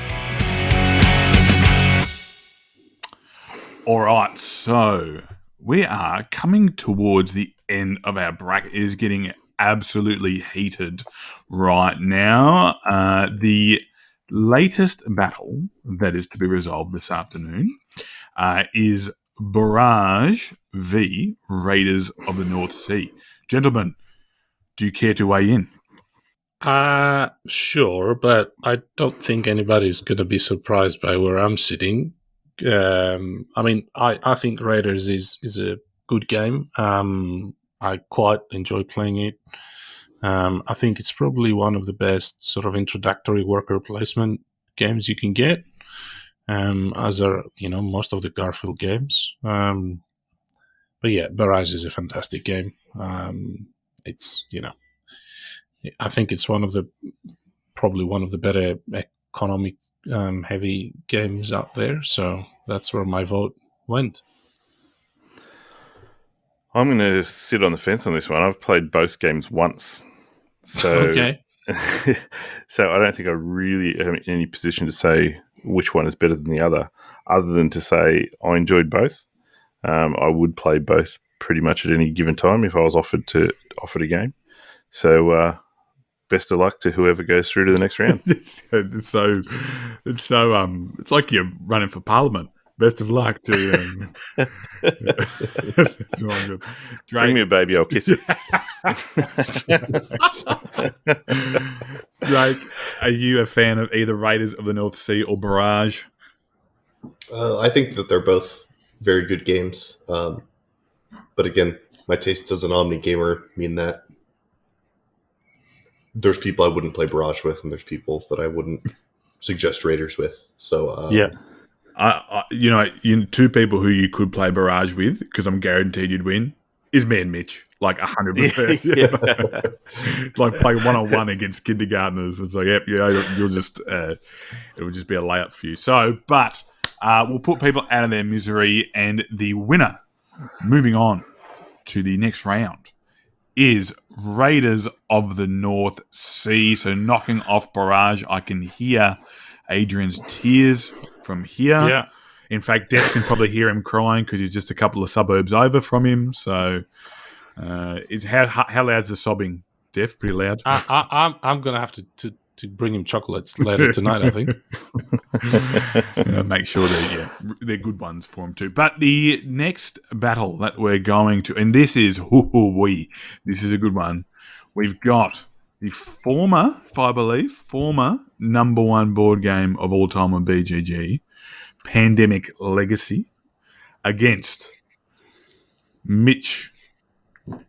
All right, so we are coming towards the end of our bracket. It is getting absolutely heated right now. The latest battle that is to be resolved this afternoon is Barrage v Raiders of the North Sea. Gentlemen, do you care to weigh in? Sure, but I don't think anybody's going to be surprised by where I'm sitting. I think Raiders is a good game. I quite enjoy playing it. I think it's probably one of the best sort of introductory worker placement games you can get, as are most of the Garfield games. But yeah, Barrage is a fantastic game. It's I think it's probably one of the better economic heavy games out there, so that's where my vote went. I'm going to sit on the fence on this one. I've played both games once, so okay. So I don't think I really am in any position to say which one is better than the other than to say I enjoyed both. I would play both pretty much at any given time if I was offered a game. So best of luck to whoever goes through to the next round. It's like you're running for Parliament. Best of luck to Bring me a baby, I'll kiss it. Drake, are you a fan of either Raiders of the North Sea or Barrage? I think that they're both very good games. But again, my tastes as an Omni gamer mean that there's people I wouldn't play Barrage with, and there's people that I wouldn't suggest Raiders with. So yeah, Two people who you could play Barrage with, because I'm guaranteed you'd win, is me and Mitch. Like 100%. Yeah. Like play 1-on-1 against kindergartners. It's like, yep, you'll just, it'll just be a layup for you. So, but we'll put people out of their misery, and the winner, moving on to the next round, is Raiders of the North Sea. So knocking off Barrage. I can hear Adrian's tears from here. Yeah. In fact, Death can probably hear him crying because he's just a couple of suburbs over from him. So, how loud's the sobbing, Death? Pretty loud. I'm gonna have to bring him chocolates later tonight, I think. Make sure they're good ones for him too. But the next battle that we're going to, and this is this is a good one. We've got the former number one board game of all time on BGG, Pandemic Legacy, against Mitch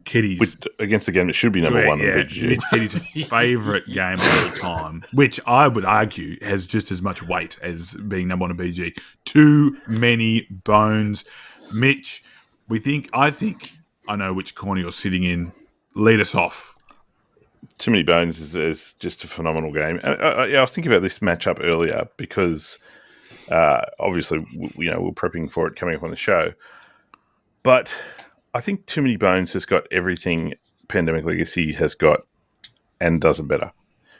Keddy's. Against the game that should be number one on BGG. Mitch Keddy's favourite game of all time, which I would argue has just as much weight as being number one on BGG. Too many bones. Mitch, I think I know which corner you're sitting in. Lead us off. Too Many Bones is just a phenomenal game. I was thinking about this matchup earlier because obviously, we're prepping for it coming up on the show. But I think Too Many Bones has got everything Pandemic Legacy has got and does it better.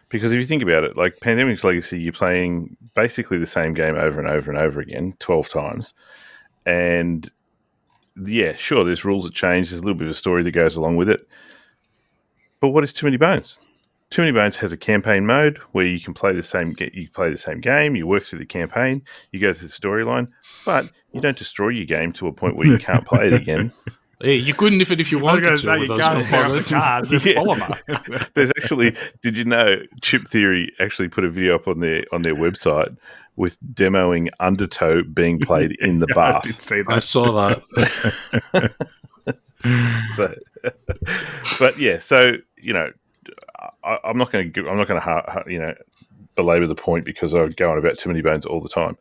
Because if you think about it, like Pandemic Legacy, you're playing basically the same game over and over and over again, 12 times. And yeah, sure, there's rules that change. There's a little bit of a story that goes along with it. But what is Too Many Bones? Too Many Bones has a campaign mode where you can play the same game, you work through the campaign, you go through the storyline, but you don't destroy your game to a point where you can't play it again. Hey, you couldn't if you wanted to. With those components. There's actually, did you know, Chip Theory actually put a video up on their website with demoing Undertow being played in the bath. I did see that. I saw that. But yeah, so I'm not going to belabor the point because I go on about Too Many Bones all the time.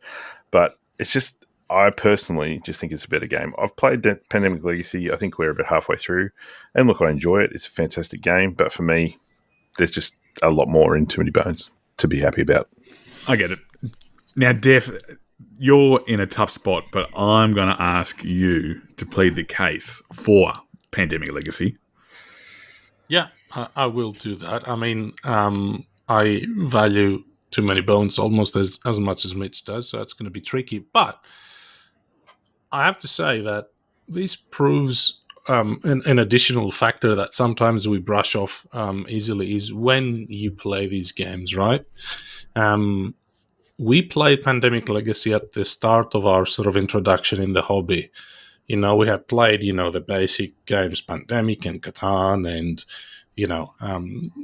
But it's just, I personally just think it's a better game. I've played Pandemic Legacy. I think we're about halfway through, and look, I enjoy it. It's a fantastic game, but for me, there's just a lot more in Too Many Bones to be happy about. I get it. Now, Def, you're in a tough spot, but I'm going to ask you to plead the case for Pandemic Legacy. Yeah, I will do that. I mean, I value Too Many Bones almost as much as Mitch does, so it's going to be tricky. But I have to say that this proves an additional factor that sometimes we brush off easily is when you play these games, right? We played Pandemic Legacy at the start of our sort of introduction in the hobby. We had played, the basic games, Pandemic and Catan, and,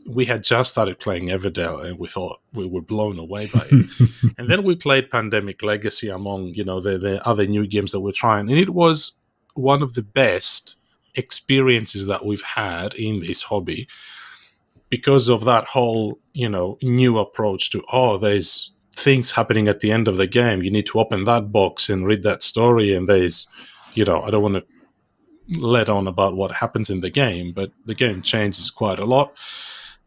we had just started playing Everdell, and we thought we were blown away by it. And then we played Pandemic Legacy among, the other new games that we're trying. And it was one of the best experiences that we've had in this hobby because of that whole, new approach to, there's things happening at the end of the game. You need to open that box and read that story, and there's, I don't want to let on about what happens in the game, but the game changes quite a lot.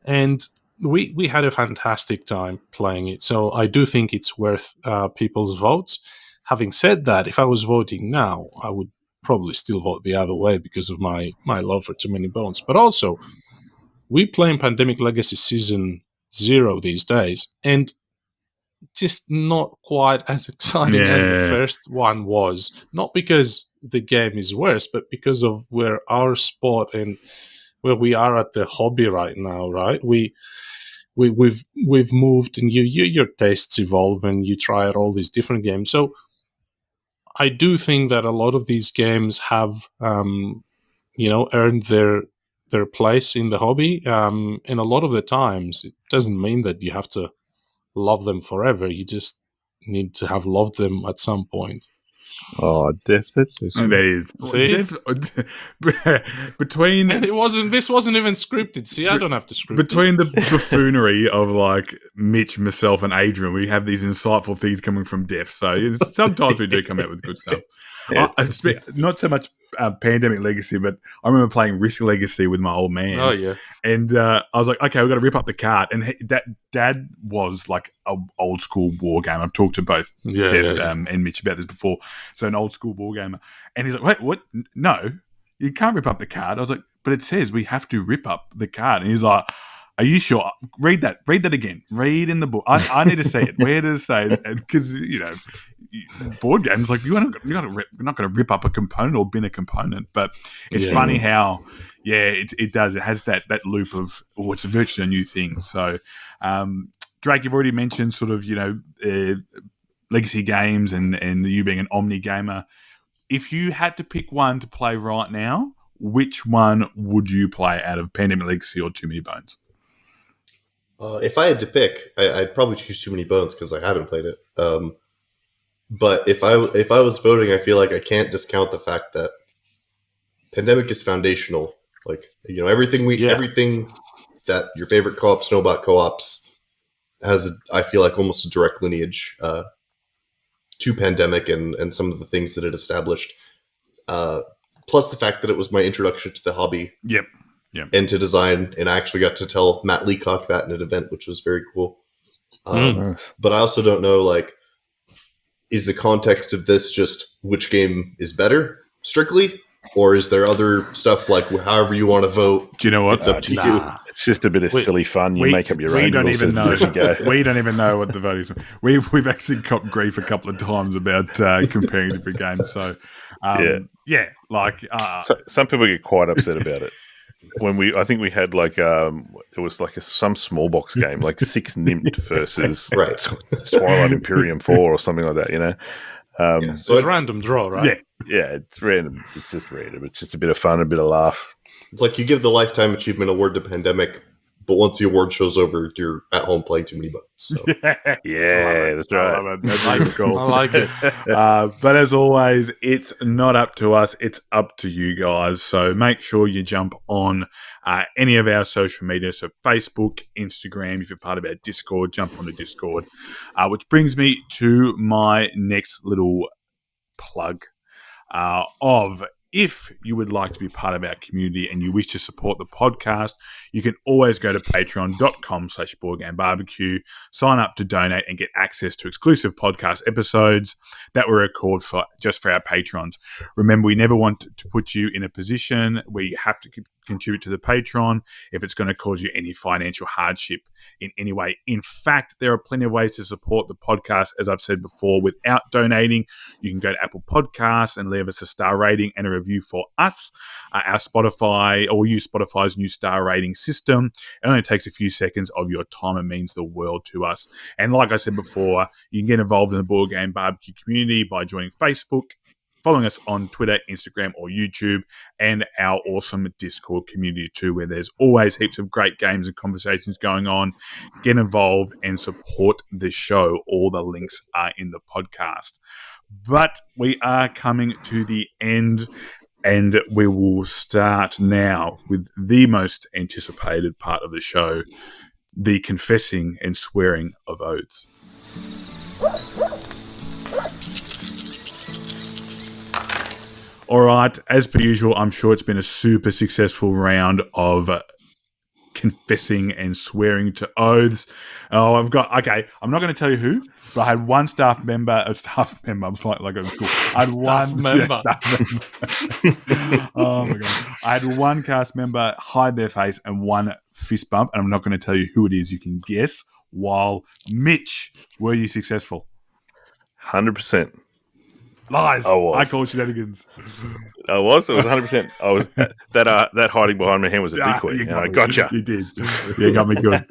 And we had a fantastic time playing it. So I do think it's worth people's votes. Having said that, if I was voting now, I would probably still vote the other way because of my love for Too Many Bones. But also, we play in Pandemic Legacy Season 0 these days, and just not quite as exciting as the first one was. Not because the game is worse, but because of where our spot and where we are at the hobby right now, right? We've moved, and your tastes evolve, and you try out all these different games. So I do think that a lot of these games have, earned their place in the hobby. And a lot of the times, it doesn't mean that you have to love them forever. You just need to have loved them at some point. Oh, Def, that's so sweet. That is. See? Between And this wasn't even scripted. See, I don't have to script it. between the buffoonery of like Mitch, myself, and Adrian, we have these insightful things coming from Def. So sometimes we do come out with good stuff. Yes. Not so much Pandemic Legacy, but I remember playing Risk Legacy with my old man. Oh, yeah. And I was like, okay, we've got to rip up the card. And Dad was like an old school war gamer. I've talked to both Def and Mitch about this before. So an old school war gamer. And he's like, wait, what? No, you can't rip up the card. I was like, but it says we have to rip up the card. And he's like, are you sure? Read that again. Read in the book. I need to see it. Where does it say? Because, board games, like you're not going to rip up a component or bin a component. But it's funny how, it does. It has that loop of, it's virtually a new thing. So, Drake, you've already mentioned sort of, legacy games and you being an omni gamer. If you had to pick one to play right now, which one would you play out of Pandemic Legacy or Too Many Bones? If I had to pick, I'd probably choose Too Many Bones because I haven't played it. But if I was voting, I feel like I can't discount the fact that Pandemic is foundational. Like, everything that your favorite co-op, Snowbot co-ops, has, I feel like, almost a direct lineage to Pandemic and some of the things that it established. Plus the fact that it was my introduction to the hobby. Yep. And to design, and I actually got to tell Matt Leacock that in an event, which was very cool. But I also don't know, like, is the context of this just which game is better, strictly? Or is there other stuff, like, however you want to vote? Do you know what? It's up to you. It's just a bit of silly fun. You make up your own. We don't rules even know. as you go. We don't even know what the vote is. We've actually got grief a couple of times about comparing different games. So, some people get quite upset about it. I think we had like it was like some small box game, like 6 Nymph versus Twilight Imperium 4 or something like that. So it's a random draw, right? Yeah, it's random. It's just random. It's just a bit of fun, a bit of laugh. It's like you give the Lifetime Achievement Award to Pandemic, but once the award show's over, you're at home playing Too Many Bones. So. Yeah, that's right. That's really cool. I like it. But as always, it's not up to us. It's up to you guys. So make sure you jump on any of our social media. So Facebook, Instagram. If you're part of our Discord, jump on the Discord. Which brings me to my next little plug of if you would like to be part of our community and you wish to support the podcast, you can always go to patreon.com/BoardGameBarbecue, sign up to donate and get access to exclusive podcast episodes that we record just for our patrons. Remember, we never want to put you in a position where you have to contribute to the Patreon if it's going to cause you any financial hardship in any way. In fact, there are plenty of ways to support the podcast, as I've said before, without donating. You can go to Apple Podcasts and leave us a star rating and a review for us. Our Spotify, or use Spotify's new star rating system. It only takes a few seconds of your time and means the world to us. And like I said before, you can get involved in the Board Game Barbecue community by joining Facebook, following us on Twitter, Instagram, or YouTube, and our awesome Discord community too, where there's always heaps of great games and conversations going on. Get involved and support the show. All the links are in the podcast. But we are coming to the end, and we will start now with the most anticipated part of the show, the confessing and swearing of oaths. All right, as per usual, I'm sure it's been a super successful round of confessing and swearing to oaths. I'm not going to tell you who, but I had one staff member, I'm like a school. I had one member. Oh my God. I had one cast member hide their face and one fist bump, and I'm not going to tell you who it is. You can guess. While Mitch, were you successful? 100%. Lies. I call shenanigans. I was. It was 100%. I was that hiding behind my hand was a decoy, and I gotcha. You did. You got me good.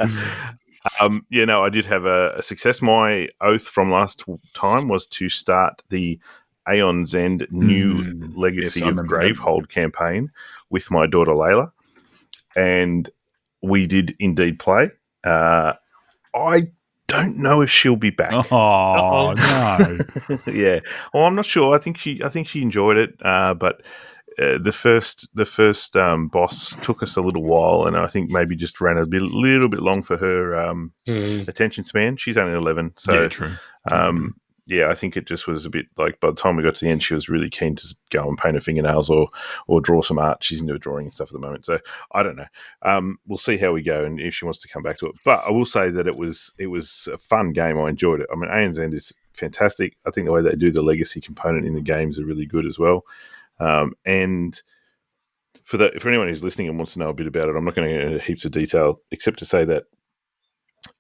I did have a success. My oath from last time was to start the Aeon's End new Legacy of Gravehold campaign with my daughter Layla, and we did indeed play. I don't know if she'll be back. Oh no! Yeah. Well, I'm not sure. I think she enjoyed it, but the first boss took us a little while, and I think maybe just ran a little bit long for her attention span. She's only 11, so Yeah, true. yeah, I think it just was a bit like by the time we got to the end, she was really keen to go and paint her fingernails or draw some art. She's into drawing and stuff at the moment, so I don't know. We'll see how we go and if she wants to come back to it. But I will say that it was a fun game. I enjoyed it. I mean, Aeon's End is fantastic. I think the way they do the legacy component in the games are really good as well. And for anyone who's listening and wants to know a bit about it, I'm not going to go into heaps of detail except to say that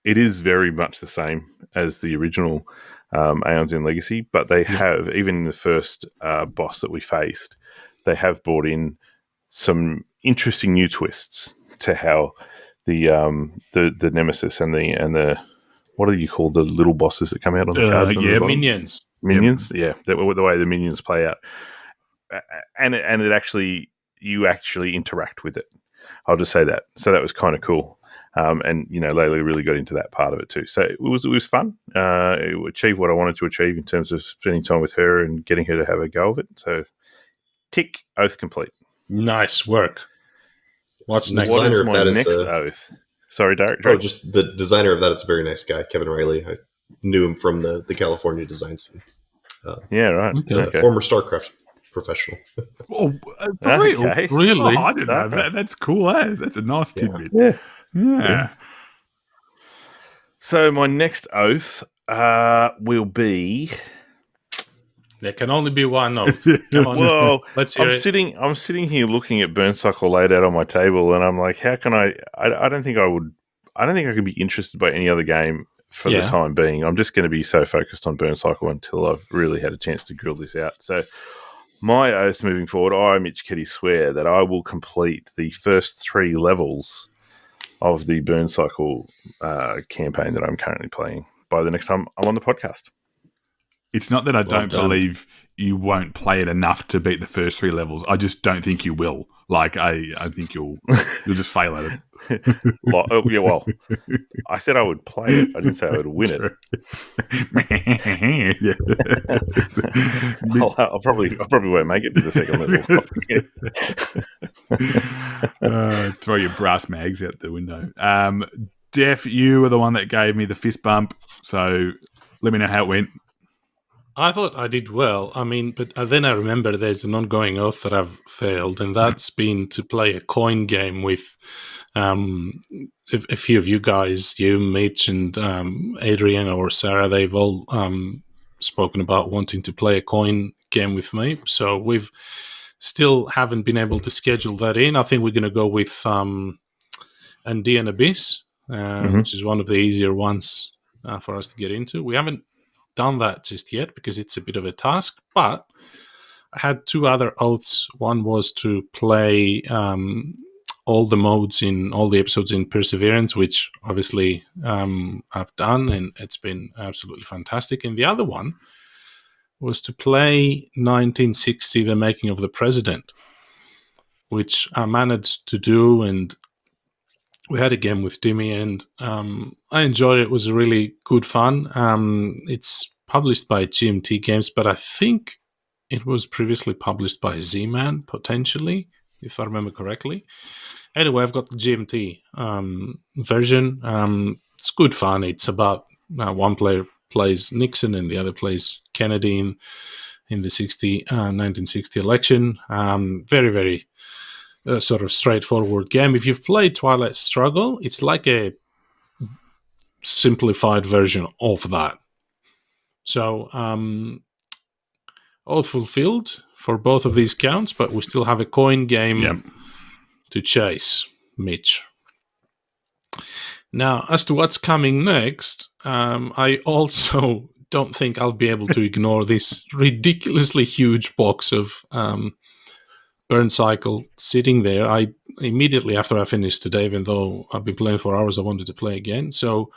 it is very much the same as the original Aeon's End Legacy, but they have, even in the first boss that we faced, they have brought in some interesting new twists to how the nemesis and the what do you call the little bosses that come out on the cards? Yeah, Minions. Yeah, the way the minions play out, and it actually you actually interact with it. I'll just say that. So that was kind of cool. And Layla really got into that part of it too. So it was fun. It achieved what I wanted to achieve in terms of spending time with her and getting her to have a go of it. So, tick, oath complete. Nice work. What's next? What is my next oath? Sorry, Derek. Oh, just the designer of that is a very nice guy, Kevin Riley. I knew him from the California design scene. Yeah, right. Okay. Former StarCraft professional. Oh, for real? Okay. Really? Oh, I didn't know that. That's cool as. That's a nice tidbit. Yeah. So my next oath will be. There can only be one oath. Come on. Well, Let's hear it. I'm sitting here looking at Burncycle laid out on my table, and I'm like, how can I don't think I would. I don't think I could be interested by any other game for the time being. I'm just going to be so focused on Burncycle until I've really had a chance to grill this out. So. My oath moving forward, I, Mitch Kitty, swear that I will complete the first 3 levels of the Burncycle campaign that I'm currently playing by the next time I'm on the podcast. It's not that I don't believe you won't play it enough to beat the first 3 levels. I just don't think you will. Like, I think you'll just fail at it. Well, I said I would play it. I didn't say I would win it. I'll probably won't make it to the second level. Throw your brass mags out the window. Def, you were the one that gave me the fist bump, so let me know how it went. I thought I did well. I mean, but then I remember there's an ongoing oath that I've failed, and that's been to play a coin game with a few of you guys, you, Mitch, and Adrian or Sarah. They've all spoken about wanting to play a coin game with me. So we've still haven't been able to schedule that in. I think we're going to go with Andean Abyss, which is one of the easier ones for us to get into. We haven't done that just yet because it's a bit of a task, but I had 2 other oaths. One was to play all the modes in all the episodes in Perseverance, which obviously I've done, and it's been absolutely fantastic. And the other one was to play 1960, The Making of the President, which I managed to do, and we had a game with Timmy, and I enjoyed it. It was really good fun. It's published by GMT Games, but I think it was previously published by Z-Man, potentially, if I remember correctly. Anyway, I've got the GMT version. It's good fun. It's about one player plays Nixon and the other plays Kennedy in the 1960 election. Very, very sort of straightforward game. If you've played Twilight Struggle, it's like a simplified version of that. So, all fulfilled for both of these counts, but we still have a coin game to chase, Mitch. Now, as to what's coming next, I also don't think I'll be able to ignore this ridiculously huge box of Burncycle sitting there. I immediately after I finished today, even though I've been playing for hours, I wanted to play again. So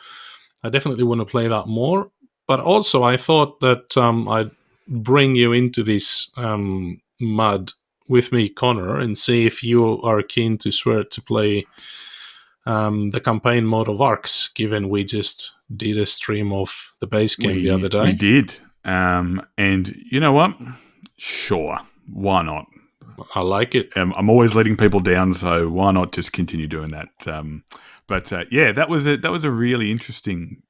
I definitely want to play that more. But also I thought that I'd bring you into this mud with me, Conor, and see if you are keen to swear to play the campaign mode of Arcs, given we just did a stream of the base game the other day. We did. And you know what? Sure. Why not? I like it. I'm always letting people down, so why not just continue doing that? But that was a really interesting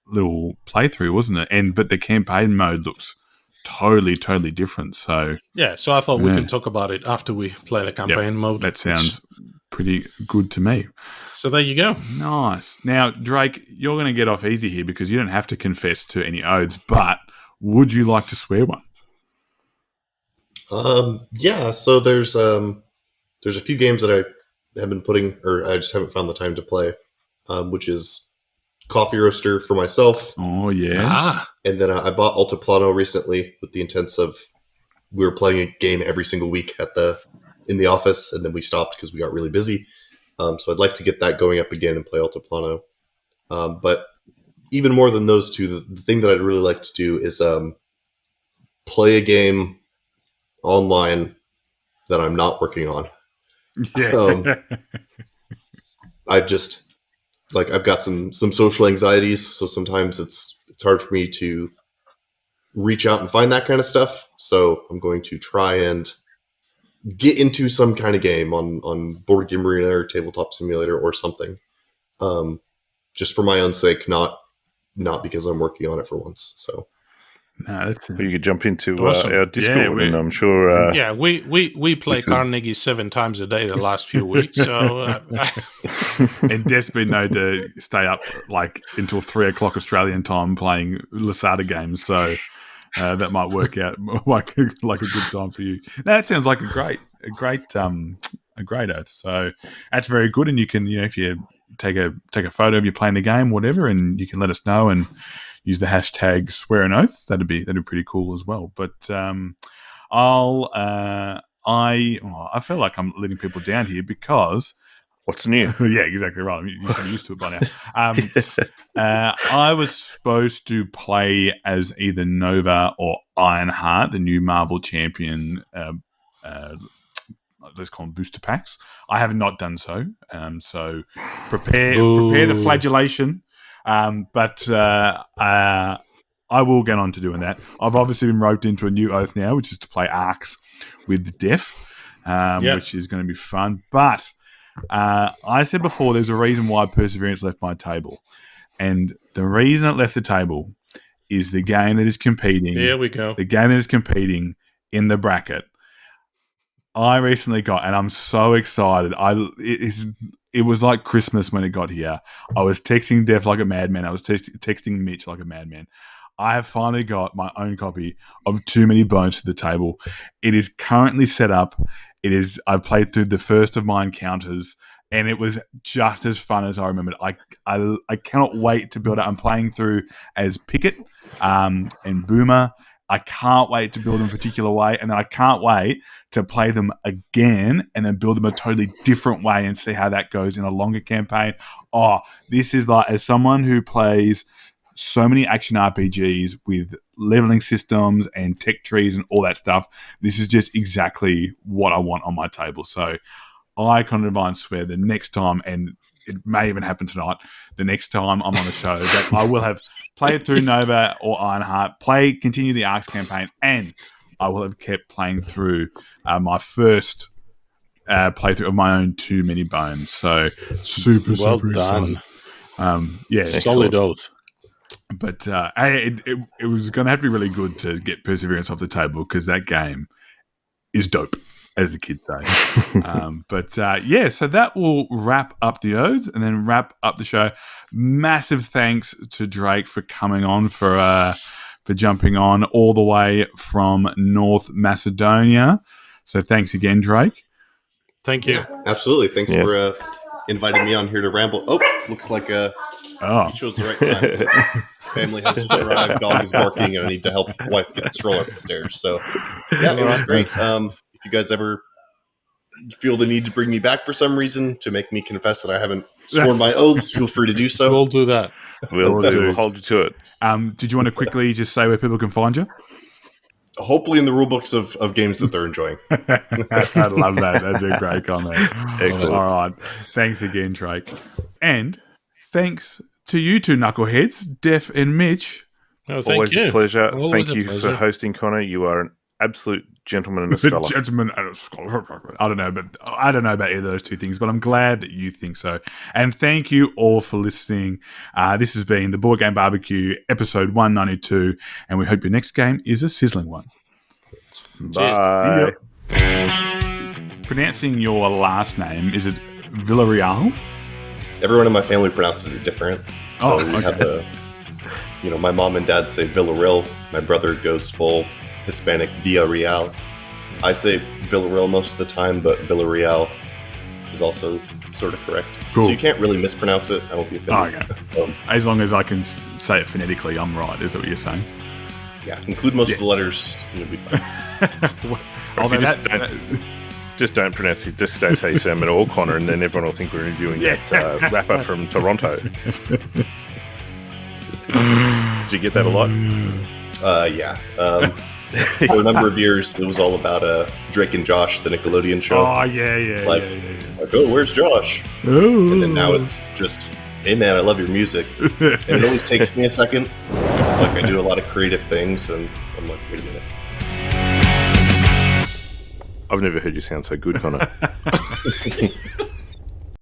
little playthrough, wasn't it? But the campaign mode looks totally different. So so I thought we can talk about it after we play the campaign mode. That sounds pretty good to me. So there you go. Nice. Now, Drake, you're going to get off easy here because you don't have to confess to any oaths, but would you like to swear one? So there's a few games that I have been putting, or I just haven't found the time to play, which is Coffee Roaster for myself. Oh, yeah. And then I bought Altiplano recently with the intents of we were playing a game every single week in the office, and then we stopped because we got really busy. So I'd like to get that going up again and play Altiplano. But even more than those two, the thing that I'd really like to do is play a game online that I'm not working on. Yeah. I've got some social anxieties, so sometimes it's hard for me to reach out and find that kind of stuff. So I'm going to try and get into some kind of game on Board Game Arena or Tabletop Simulator or something, just for my own sake, not because I'm working on it for once. So. No, you could jump into awesome. Our Discord, and I'm sure. We play Carnegie 7 times a day the last few weeks. So, and Des been known to stay up until 3 o'clock Australian time playing Lasada games. So that might work out like a good time for you. No, that sounds like a great oath. So that's very good. And you can, if you take a photo of you playing the game, whatever, and you can let us know and use the hashtag swear an oath. That'd be pretty cool as well. But I feel like I'm letting people down here because what's new? Yeah, exactly right. You should be used to it by now. I was supposed to play as either Nova or Ironheart, the new Marvel champion. Let's call them booster packs. I have not done so. So prepare the flagellation. But I will get on to doing that. I've obviously been roped into a new oath now, which is to play Arcs with Def, which is going to be fun. But I said before, there's a reason why Perseverance left my table. And the reason it left the table is the game that is competing. Here we go. The game that is competing in the bracket. I recently got, and I'm so excited. It was like Christmas when it got here. I was texting Def like a madman. I was texting Mitch like a madman. I have finally got my own copy of Too Many Bones to the Table. It is currently set up. I've played through the first of my encounters, and it was just as fun as I remembered. I cannot wait to build it. I'm playing through as Pickett and Boomer. I can't wait to build them a particular way, and then I can't wait to play them again and then build them a totally different way and see how that goes in a longer campaign. Oh, this is as someone who plays so many action RPGs with leveling systems and tech trees and all that stuff, this is just exactly what I want on my table. So I can divine swear the next time, and it may even happen tonight, the next time I'm on the show, that I will have played through Nova or Ironheart, continue the Arcs campaign, and I will have kept playing through my first playthrough of my own Too Many Bones. So super done. Excited. Solid oath. But it was going to have to be really good to get Perseverance off the table because that game is dope, as the kids say. So that will wrap up the odes and then wrap up the show. Massive thanks to Drake for coming on, for jumping on all the way from North Macedonia. So thanks again, Drake. Thank you. Yeah, absolutely. Thanks for inviting me on here to ramble. Oh, looks like you chose the right time. Family has just arrived. Dog is barking, and I need to help wife get the stroller up the stairs. So, yeah, it was great. If you guys ever feel the need to bring me back for some reason to make me confess that I haven't sworn my oaths, feel free to do so. We'll do that. We'll hold you to it. Did you want to quickly just say where people can find you? Hopefully in the rule books of games that they're enjoying. I love that. That's a great comment. Excellent. All right. Thanks again, Drake. And thanks to you two knuckleheads, Def and Mitch. Oh, thank Always you. a pleasure. Always Thank a you for pleasure. hosting, Connor. You are an absolute gentleman and a scholar. Gentleman and a scholar. I don't know about either of those two things, but I'm glad that you think so. And thank you all for listening. This has been the Board Game Barbecue, episode 192, and we hope your next game is a sizzling one. Bye. Pronouncing your last name, is it Villareal? Everyone in my family pronounces it different. So Oh, we okay. have my mom and dad say Villareal. My brother goes full Hispanic Villareal. I say Villareal most of the time, but Villareal is also sort of correct. Cool. So you can't really mispronounce it. I won't be offended. As long as I can say it phonetically, I'm right. Is that what you're saying? Yeah, include most of the letters, and you'll be fine. Although If you just don't pronounce it. Just don't say Sam at all, Connor, and then everyone will think we're interviewing that rapper from Toronto. Did you get that a lot? Yeah. For a number of years, it was all about Drake and Josh, the Nickelodeon show. Oh, yeah. Like, oh, where's Josh? Oh. And then now it's just, hey man, I love your music. And it always takes me a second. It's like I do a lot of creative things, and I'm like, wait a minute. I've never heard you sound so good, Connor.